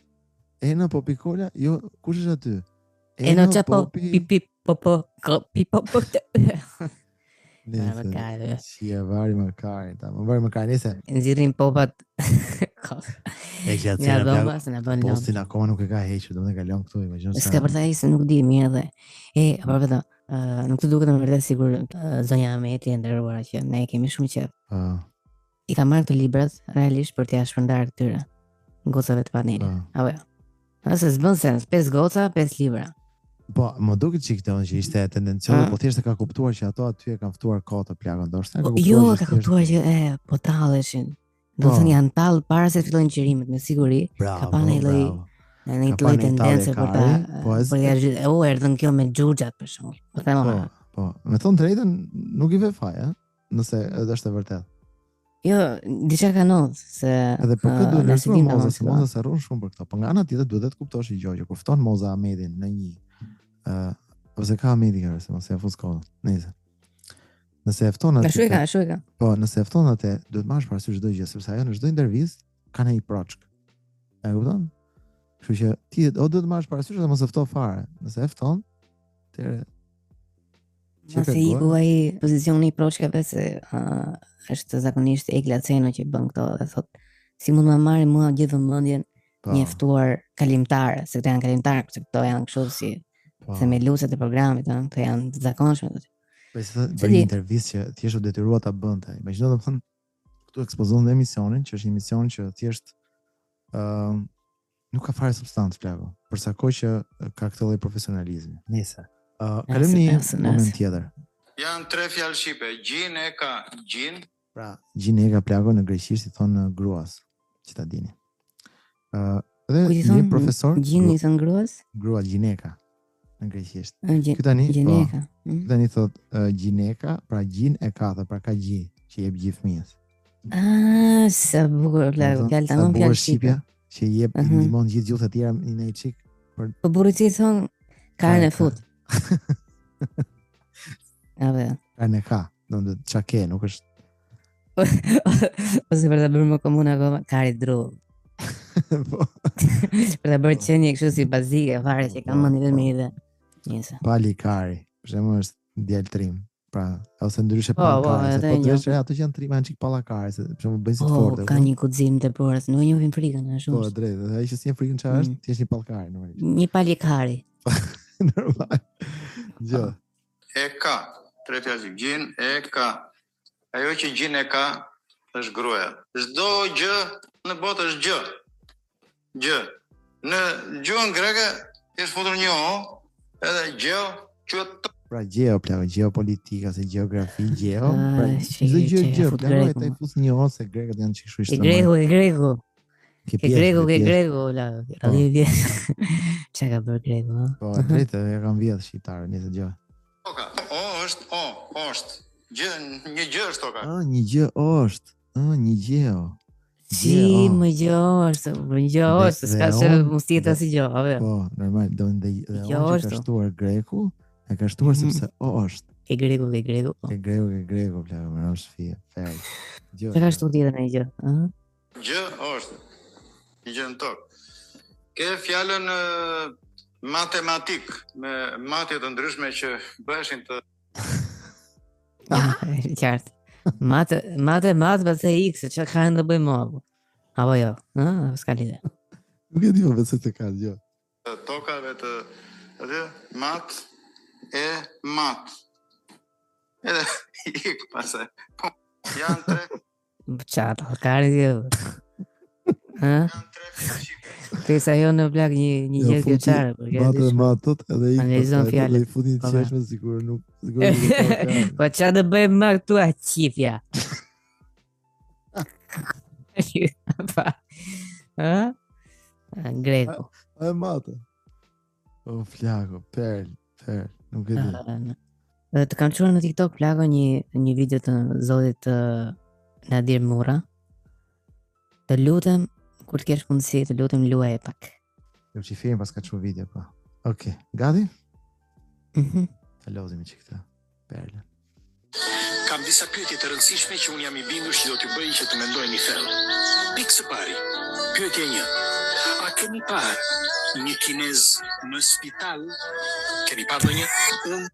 eno popi cola. Jo, kush është aty? Eno çapo pipi popo pipo. Nëse, si e vari Makari, ta më vari Makari, nëse. Nxirrin popat. E që atësira postin akoma nuk e ka hequr, do më ka lënë këtu, imagjino. S'ka për ta se nuk di mirë dhe. Apo vetë, nuk të duket në vërtet sigur zonja Ameti e nderuara që ne kemi shumë qejf. I ka marrë këto librat realisht për t'ia shpërndarë këtyre gocave të panelit. Apo jo. Nëse s'bën sens, 5 goca, 5 libra. Po, më duket që ishte tendencioze, po thjesht e ka kuptuar që ato aty e kanë ftuar kohë të plagën, ndoshta. Jo, ka kuptuar që po talleshin. Do të thënë janë tallë para se të fillojnë qirimet, me siguri. Ka pa një lloj tendence për ta. Po erdhën kjo me xhuxhat për shembull. Po them. Po, me thon drejtën nuk i ve faj, nëse është e vërtetë. Jo, diçka ka ndodhur se edhe për këtë duhet të mos e harron shumë për këtë. Po nga ana tjetër duhet të kuptosh një gjë, që kur fton Moza Ahmedin në një ose ka Ahmedi ka se mos e fus kohën. Nëse. Nëse e fton atë. Shojka. Po, nëse e fton atë, duhet marrësh parasysh çdo gjë, sepse ajo në çdo intervistë ka një proçk. E kupton? Kështu që ti duhet të marrësh parasysh dhe mos e fto fare. Nëse e fton, atëherë nëse i ku ai pozicioni i proçkave se është zakonisht Egla Ceno që bën këto dhe thot si mund ma marrin mua gjithë vëmendjen një ftuar kalimtar, se këto janë kalimtar, se këto janë kështu si themeluese të programit, këto janë të zakonshme. Për një intervistë që thjesht u detyrua ta bënte. Imagjino domethënë këtu ekspozon dhe emisionin, që është një emision që thjesht nuk ka fare substancë plago, për sa kohë që ka këtë lloj profesionalizmi. Nëse kalojmë në moment tjetër. Janë 3 fjalë shqipe, gjin e ka, gjin. Pra, gjin e ka plago në greqisht i thonë gruas, që ta dini. Dhe një profesor gjin i thon gruas? Grua gjineka në greqisht. Ky tani thot gjineka, pra gjin e ka, pra ka gjin që jep gjithë fëmijës. Sa bukur plago, fjalë tamam fjalë shqipe që jep ndihmon gjithë gjuhët e tjera në një çik. Po burrit i thon karne fut. Karne ka, do të çake, nuk është. Ose për ta bërë më komun akoma kari dru. Për ta bërë qenie kështu si bazike fare që kam mendjen me ide. Nëse. Pali kari, për shembull është djalë trim. Pra, ose ndryshe pallakari, po drejtë ato që janë trim janë çik pallakari, se për shembull bëjnë si të fortë. Ka një guxim të porës, nuk e njohin frikën ashtu. Po drejtë, ai që s'e frikën çfarë është, thjesht një pallakari normalisht. Një palikari. Normal. Gjë. E ka, 3 fjalë, gjin e ka. Ajo që gjin e ka është gruaja. Çdo gjë në botë është gjë. Gjë. Në gjuhën greke është futur një o, edhe gjë quhet. Pra gjeo, geopolitika, se geografi, geo. Pra çdo gjë, plano e fus një o se grekët janë çik kështu. Gregu. Gregu, la. Çka ka bërë Gregu? Po, drejtë, e kanë vjedh shqiptarë, nëse gjë. Toka. Është. Gjë, një gjë është toka. Një gjë është. Një gjeo. Si më gjë është, s'ka se mos tjetë si gjë, a ver. Po, normal, do ndë dhe ka shtuar greku, e ka shtuar sepse është. Ke gregu. Ke gregu, plako, më është fije, ferë. Që ka shtuar tjetër në gjë? Gjë është. Një gjë në tokë. Ke fjallën matematik, me matje të ndryshme që bëheshin të... Qartë. Matë, për të x, që ka në të bëjmë apo? Apo jo? S'ka lide. Nuk e di më vëtë se të ka, jo. Tokave të... Matë e matë. Edhe ik pasaj. Janë 3... Qatë, kari jo. Janë 3 fjallë shqipe. Kësa jo në plak një gjë kjëqare. Matë e matët, edhe ik pasaj, edhe i futin të qeshme, sigur nuk... Po qa të bëjmë më këtu a qifja? Greko. A e matë. O, flako, perl, nuk e di. Të kam quar në TikTok plako një video të zotit Nadir Mura. Të lutem, kur të kesh mundësi, të lutem luaj e pak. Jo që i firin pas ka quar video, pa. Oke, gati? Ta lozim që këta perle. Kam disa pyetje të rëndësishme që unë jam I bindur që do t'ju bëj që të mendojeni thellë. Pikë së pari. Pyetje 1. A keni parë një kinez në spital? Keni parë ndonjë? Unë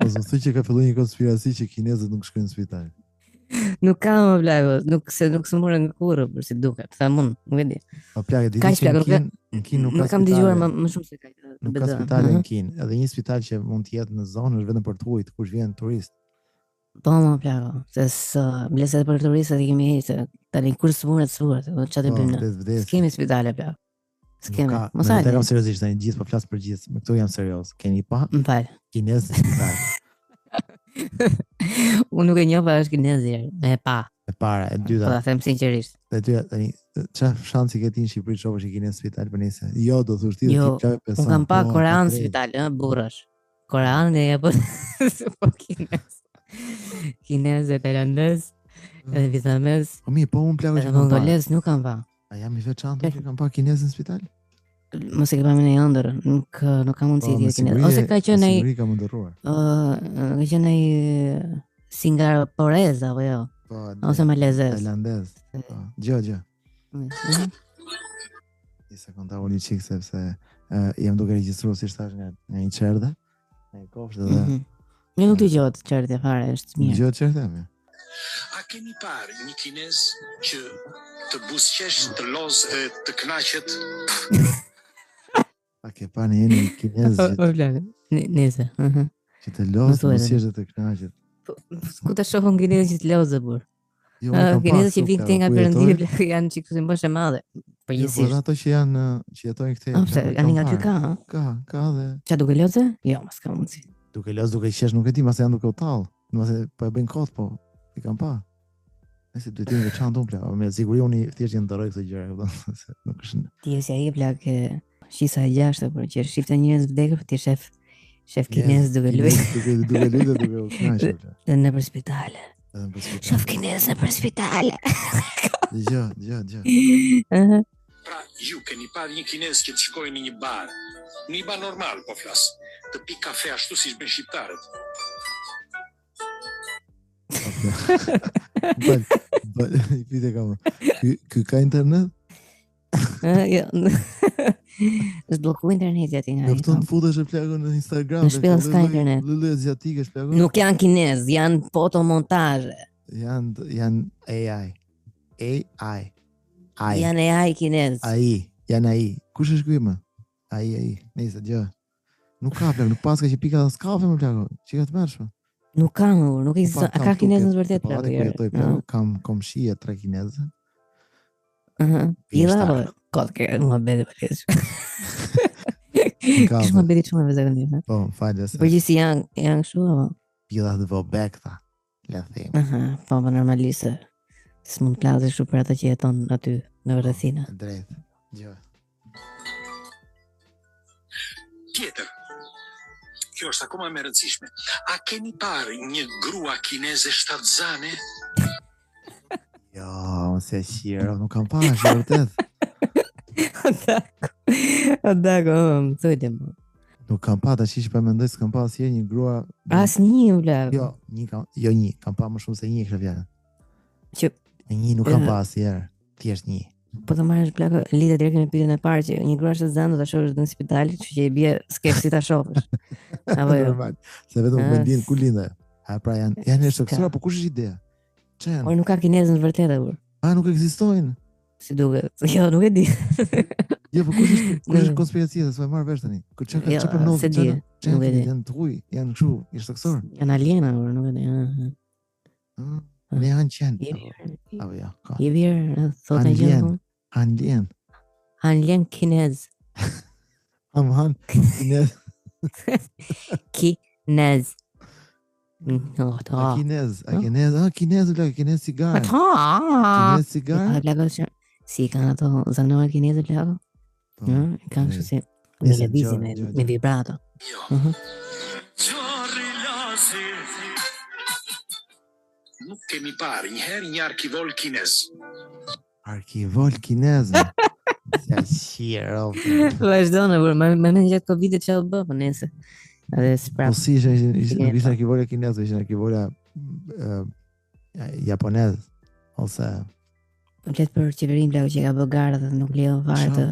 Ose thuj që ka filluar një konspiraci që kinezët nuk shkojnë në spital. Nuk kam më plako, nuk se morën nga kurrë për si duket. Tham unë, nuk e di. Po plagë di që në Kinë nuk ka. Nuk kam dëgjuar më shumë se kaq. Nuk ka spitale në Kinë. Edhe një spital që mund të jetë në zonë është vetëm për të ujit, kush vjen turist. Po më plako, se bleset për turistët I kemi hiqë, tani kur smuret, çfarë bëjmë? S'kemi spitale plako. S'kemi. Mos hajde. Ne kam seriozisht tani gjithë po flas për gjithë, me këto jam serioz. Keni pa? M'fal. Kinez në spital. Unë nuk e njoh pa është kinezi, e pa. E para, e dyta. Po ta them sinqerisht. E dyta tani, çfarë shansi ke ti në Shqipëri shohësh I kinez në spital për nesër? Jo, do thosh ti ti çfarë beson. Unë kam pa Koran në spital, burrash. Koran dhe apo po kinez. Kinez e tailandez, e vietnamez. Po mi, po unë plagoj që mongolez nuk kam pa. A jam I veçantë që kam pa kinez në spital? Mos e ke pamë në ëndër, nuk kam mundësi të kinez. Ose ka qenë ai Siguri ka ndërruar. Ka qenë ai Singaporez apo jo? Po. Ose malezez. Tailandez. Po. Gjë. Një sekondë uli çik sepse jam duke regjistruar si thash nga një çerdhe, në kofshë dhe. Një nuk dëgjohet çerdhe fare, është mirë. Dëgjohet çerdhe më. A keni parë një kinez që të buzëqesh, të lozë, të kënaqet? A ke pa një kinez Nese. Që të lozë, të buzëqesh dhe të kënaqet. Ku të shohën kinezë që të lozë, bur? Kinezë që vinë këte nga Perëndia janë që kësë mbosh e madhe. Përgjithsisht. Po ato që janë që jetojnë këte. Janë nga ty ka, ha? Ka dhe. Qa duke lozë? Jo, mas ka mundësi. Duke lozë, duke qesh, nuk e ti, mas e janë duke u talë. Mase po e bëjnë kot, po I kam pa. Nëse duhet të veçantë unë plak, me siguri unë thjesht I ndërroj këtë gjëra, kupton, nuk është. Ti je si ai plak shisa e gjashtë, por që shifte njerëz vdekur, ti shef kinez duke luajtur. Duke luajtur duke u kënaqur. Në për spitale. Shef kinez në për spitale. Gjë. Pra, ju keni parë një kinez që të shkojnë në një bar. Në një bar normal, po flas. Të pi kafe ashtu siç bën shqiptarët. I pite kam. Ky ka internet? Jo. Është blloku interneti aty nga ai. Do të futesh e plagon në Instagram. Në shpellës ka internet. Lule aziatike shplagon. Nuk janë kinez, janë fotomontazhe. Janë AI. Janë AI kinez. Janë AI. Kush është ky më? AI. Nëse gjë. Nuk ka plak, nuk paska që pika as kafe më plak. Çka të mërshme? Nuk ka, nuk ekziston. A ka kinezën vërtet plak? Po, kam komshia 3 kinezë. Pila apo kot që më bëri pëlqej. Kish më bëri shumë vezëgëndë. Po, falë. Përgjithësi janë kështu apo? Pila të vobek tha. Le të them. Po normalisht. S'mund të plazësh shumë për ata që jeton aty në rrethina. Drejt. Gjë. Tjetër. Kjo është akoma më e rëndësishme. A keni parë një grua kineze shtatzane? Jo, se shiro, nuk kam parë, është vërtet. Dako, më thujtë më. Nuk kam pa, tash që pa mendoj se kam pa asnjë një grua. Asnjë u la. Jo, një kam pa më shumë se një këtë vjen. Që një nuk kam pa asnjëherë, thjesht një. Po të marrësh plakë lidhje direkt me pyetjen e parë që një grua shtatzane do ta shohësh në spital, kështu që I bie skep si ta shohësh. Apo jo. Se vetëm më ndjen ku lindë. Pra janë shoksuar, po kush është ideja? Çen. Po nuk ka kinezën vërtetë kur. Nuk ekzistojnë. Si duket. Jo, nuk e di. Jo, po kush është konspiracia, s'e marr vesh tani. Çka për novë? Nuk e di. Janë tuj, janë kështu, janë shoksuar. Janë aliena, nuk e di. Ne janë qenë. Apo jo. I vjerë, thotë gjë. Hanlien kinez. Han kinez. Kinez. Kinez cigar. Kinez cigar. Si kanë ato zanore kineze plako? Kanë kështu si me lëvizje me vibrato. Nuk kemi parë njëherë një arkivol kinez. Arkivol kinez? Se shiro. Vazhdojnë, më në gjatë Covid-it që bë, po nëse. Edhe sprap. Po si ishte arkivolja kineze, ishte arkivolja japonez ose Flet për qeverinë blau që ka bë gara dhe nuk lejon fare të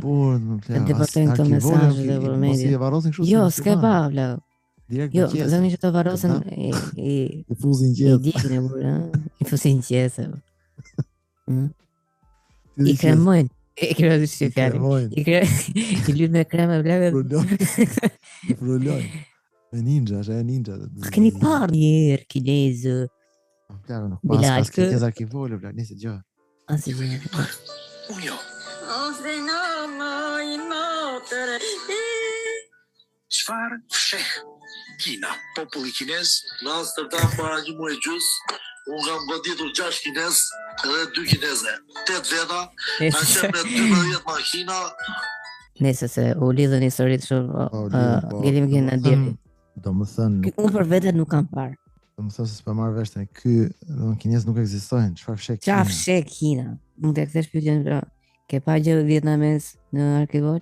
deportojnë këto mesazhe dhe për media. Jo, s'ka pa blau. Jo, zëni që të varrosen i fuzin qesë. I fuzin qesë. I kremojnë. I kremojnë që fjallin. I lytë me kreme blau. I frullojnë. Me ninja, është e ninja. Keni parë njerë kinezë. Pas kinezë arkivolë, blau, nisi gjë. Asë gjë. Ujo. Çfarë fsheh Kina, populli kinez? Në Amsterdam para një muaj gjys, unë kam goditur 6 kinez edhe 2 kineze. 8 veta, ka qenë me 12 makina. Nëse se u lidhën historitë shumë, gjelim gjenë në djeri. Do më thënë... Unë për vetet nuk kam parë. Do më thënë se s'pa marrë vesh të në kinez nuk ekzistojnë. Çfarë fsheh Kina? Çfarë fsheh Kina? Mund të kthesh pyetjen pra. Ke pa gjë vietnamez në arkivol?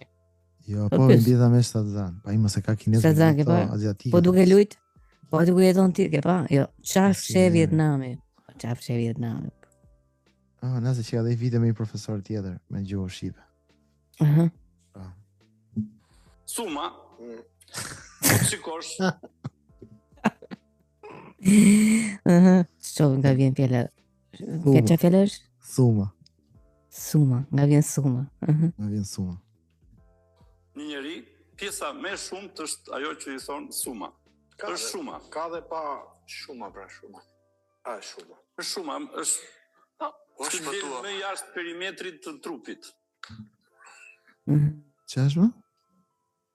Jo, po vietnamez Shazan. Pa ima se ka kinez asiatik. Po duke lujt? Po duke jeton ti, ke pa? Jo, çfarë fsheh Vietnami? Çfarë fsheh Vietnami? Nëse që ka dhe i vite me i profesor tjetër, me gjuhë shqipe. Suma. Shikosh. Nga vjen fjalla. Që fjalla është? Suma, nga vjen suma. Nga vjen suma. Një njeri, pjesa me shumë të është ajo që i thonë suma. Është shuma. Ka dhe pa shuma pra shuma. A, shuma. Është shuma, është del me jashtë perimetrit të trupit. Që është më?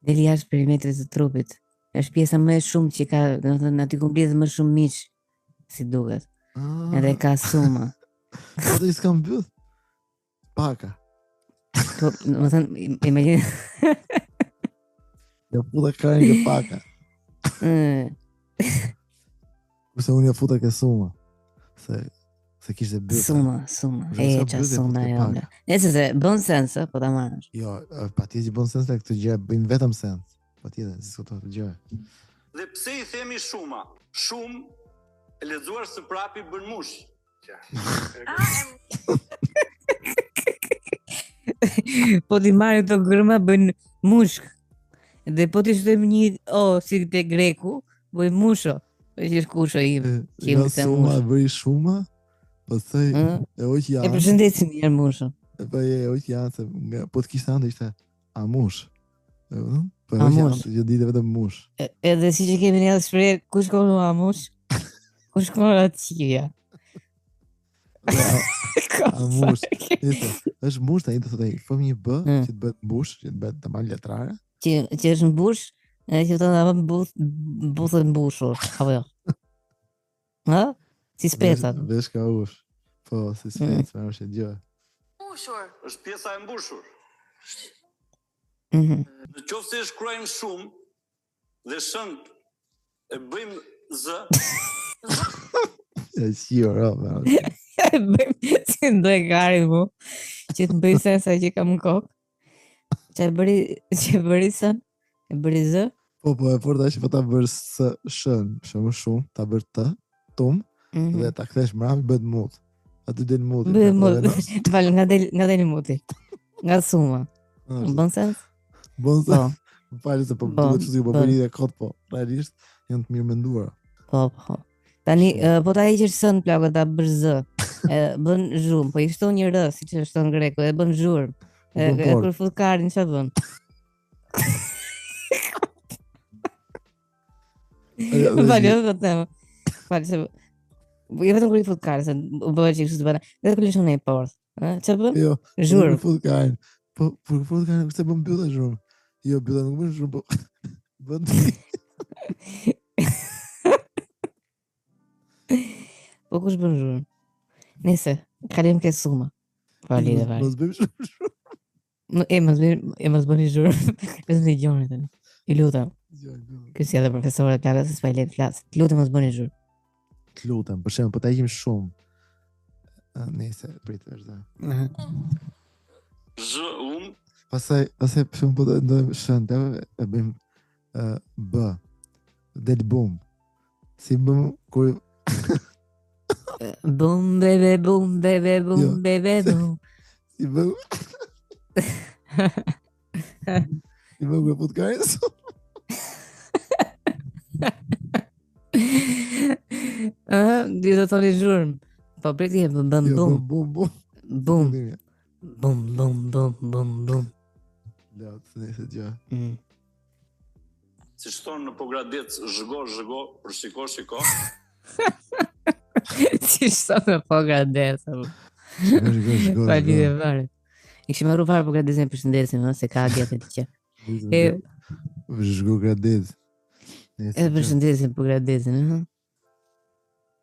Del jashtë perimetrit të trupit. Është pjesa më e shumë që ka, do të thënë aty ku mbledhet më shumë miq, si duket. Edhe ka suma. Po do i s'kam mbyll. Paka. Po, do të thënë, imagjino. Ja futa krajnë ke paka. Kurse unë ja futa ke suma. Se kishte byll. Suma. Qa suma jo. Nëse se bën sens, po ta marrësh. Jo, patjetër bën sens, këtë gjë bëjnë vetëm sens. Patjetër, si sot të gjë. Dhe pse i themi shuma? Shumë e lexuar së prapi bën mush. Po ti marrë të gërma bën mushk. Dhe po ti shtojmë një si te greku, bëj musho. Që është kusho im. Nga suma bëj shuma, pastaj e oj janë. E përshëndesim mirë mushën. Po e oj janë se po të kishte ande ishte amush. Po amush. Jo ditë vetëm mush. Edhe si që kemi një shprehje, ku shkon amush? Ku shkon atje? Amush. Është mush tani do të thotë fëmijë B që të bëhet mbush, që të bëhet tamam letrare. Që është mbush, që të thonë buthë mbushur, apo jo? Ha? Si specat. Vesh ka ush. Po, si spec, më është gjë. Mbushur. Është pjesa e mbushur. Në qoftë se shkruajmë shumë dhe shënd e bëjmë z. E shiur, bëjmë si ndoj gari mu, që të bëjë sensa që kam në kokë. Që e bëri sën, e bëri z. Po, e forta që po ta bërë së shën, shumë, ta bërë të, tum, dhe ta kthesh mrami, bëhet mut. Aty del muti. Bëhet mut, falë, nga del muti. Nga suma. Bën sens? Bën sens. Më falë se po duhet që si po bëri dhe kot, po, realisht, janë të mirë menduara. Po. Tani, po ta heqësh sën plakët, ta bërë z. Bën zhurmë, po i shton një rë, si që shton greku, e bën zhurmë. E kur fut karin, që bën? Falë, jo të temë. Falë, se... Jo vetëm kur i fut karin, se u bëhe që i kështë të bëna. Dhe kur i shton e i porth. Që bën? Jo, zhurmë. Kur fut karin. Po, kur fut karin, kështë bën bjuda zhurmë. Jo, bjuda nuk bën zhurmë, po... Bën ti. Po kush bën zhurmë? Nese, kalim ke suma. Falë, dhe falë. Mos bëjmë zhurmë. Mos bëni zhurmë. Kësë në i gjonë të në. I lutem. Kësë edhe profesorë të plakës, s'pa i letë flasë. Të lutem mos bëni zhurmë. Të lutem, për shemë, po ta ikim shumë. Nese, pritë është dhe. Zë, Pasaj, për shemë, po të ndojmë shënë, e bëjmë B. Del bum. Si bum kur Boom baby boom baby boom baby boom. Si bum. Si bum me podcast. Di do thoni zhurm. Po priti bum bum bum. Bum bum. Bum. Bum bum bum bum bum. Lot, nëse gjë. Si shton në Pogradec, zhgo, për shiko. Si shton në Pogradec. Zhgo. Pa lidhje fare. I kishim marrë fare Pogradecin përshëndesim, se ka agjetë të që. Zhgo Gradec. Edhe përshëndesim Pogradecin,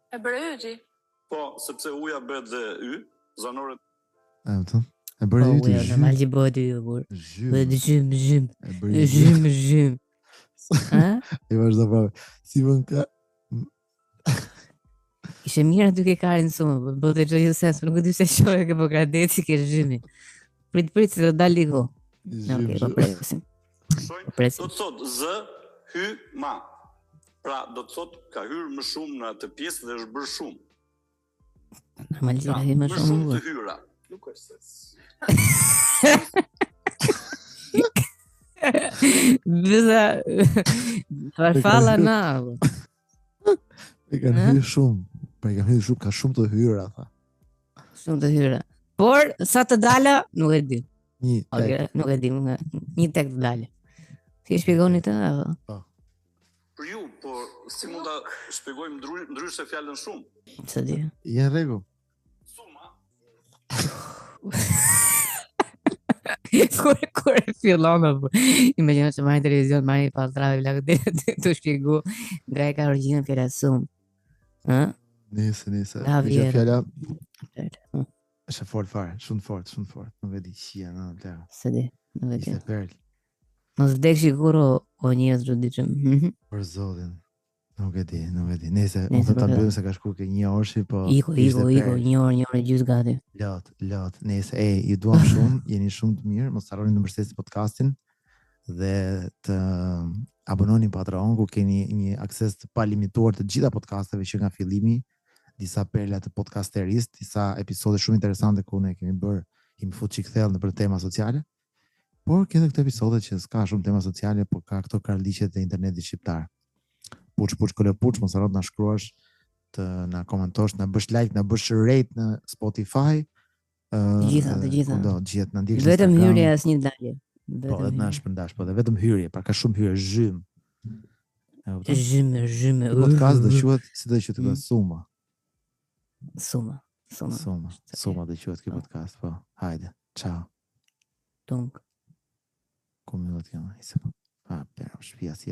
E bërë yti? Po, sepse uja bëhet dhe y, zanore. E bërë yti. Po, normal që bëhet y, bur. Bëhet zhym. E vazhdo fare. Si vën ka Ishe mirë aty ke karin sumë, bëte që ju sens, nuk e dy se shohë ke Pogradeci ke zhymi. Prit, se do dal ligo. Ok, po presim. Do të thot z, hy, ma. Pra, do të thot ka hyrë më shumë në atë pjesë dhe është bërë shumë. Normalisht ka hyrë më shumë. Më shumë të hyra. Nuk është Bëza farfalla na. E kanë hyrë shumë. Pra i kanë hyrë shumë, ka shumë të hyra, tha. Shumë të hyra. Por, sa të dala, nuk e di. Një tek. Nuk e di, një tek të dala. Si e shpjegoni të? Për ju, por si mund ta shpjegojmë ndryshe fjalën shumë? Sa di. Janë rregull. Suma. Kur e fillon apo imagjino se marrin televizion, marrin pastrave vlak të shpjegu nga e ka origjinën fjala sum. Ë? Nëse. Kjo fjala është fort fare, shumë fort. Nuk e di çia në atë. Se di, nuk e di. Ishte perl. Mos vdek siguro o njerëz çuditshëm. Për zotin. Nuk e di. Nëse unë ta bëjmë se ka shku ke 1 orë, po Iko, 1 orë gjys gati. Lot. Nëse ju duam shumë, jeni shumë të mirë, mos harroni të mbështetni podcastin dhe të abononi në Patreon ku keni një akses të palimituar të gjitha podcasteve që nga fillimi, disa perla të podcasterisë, disa episode shumë interesante ku ne kemi bërë, kemi fut çik thellë në për tema sociale. Por këto episode që s'ka shumë tema sociale, por ka këto karliqet e internetit shqiptar. Puç, mos harro të na shkruash, të na komentosh, na bësh like, na bësh rate në Spotify. Të gjitha. Do, gjithë na ndjesh. Vetëm hyrje asnjë dalje. Po, edhe na shpërndash, po, dhe vetëm hyrje, pra ka shumë hyrje, zhym. Zhymë. Podcast do quhet, si do quhet ky Suma. Suma do quhet ky podcast, po. Hajde, ciao. Tunk. Como eu tenho isso. Ah, pera, os pias,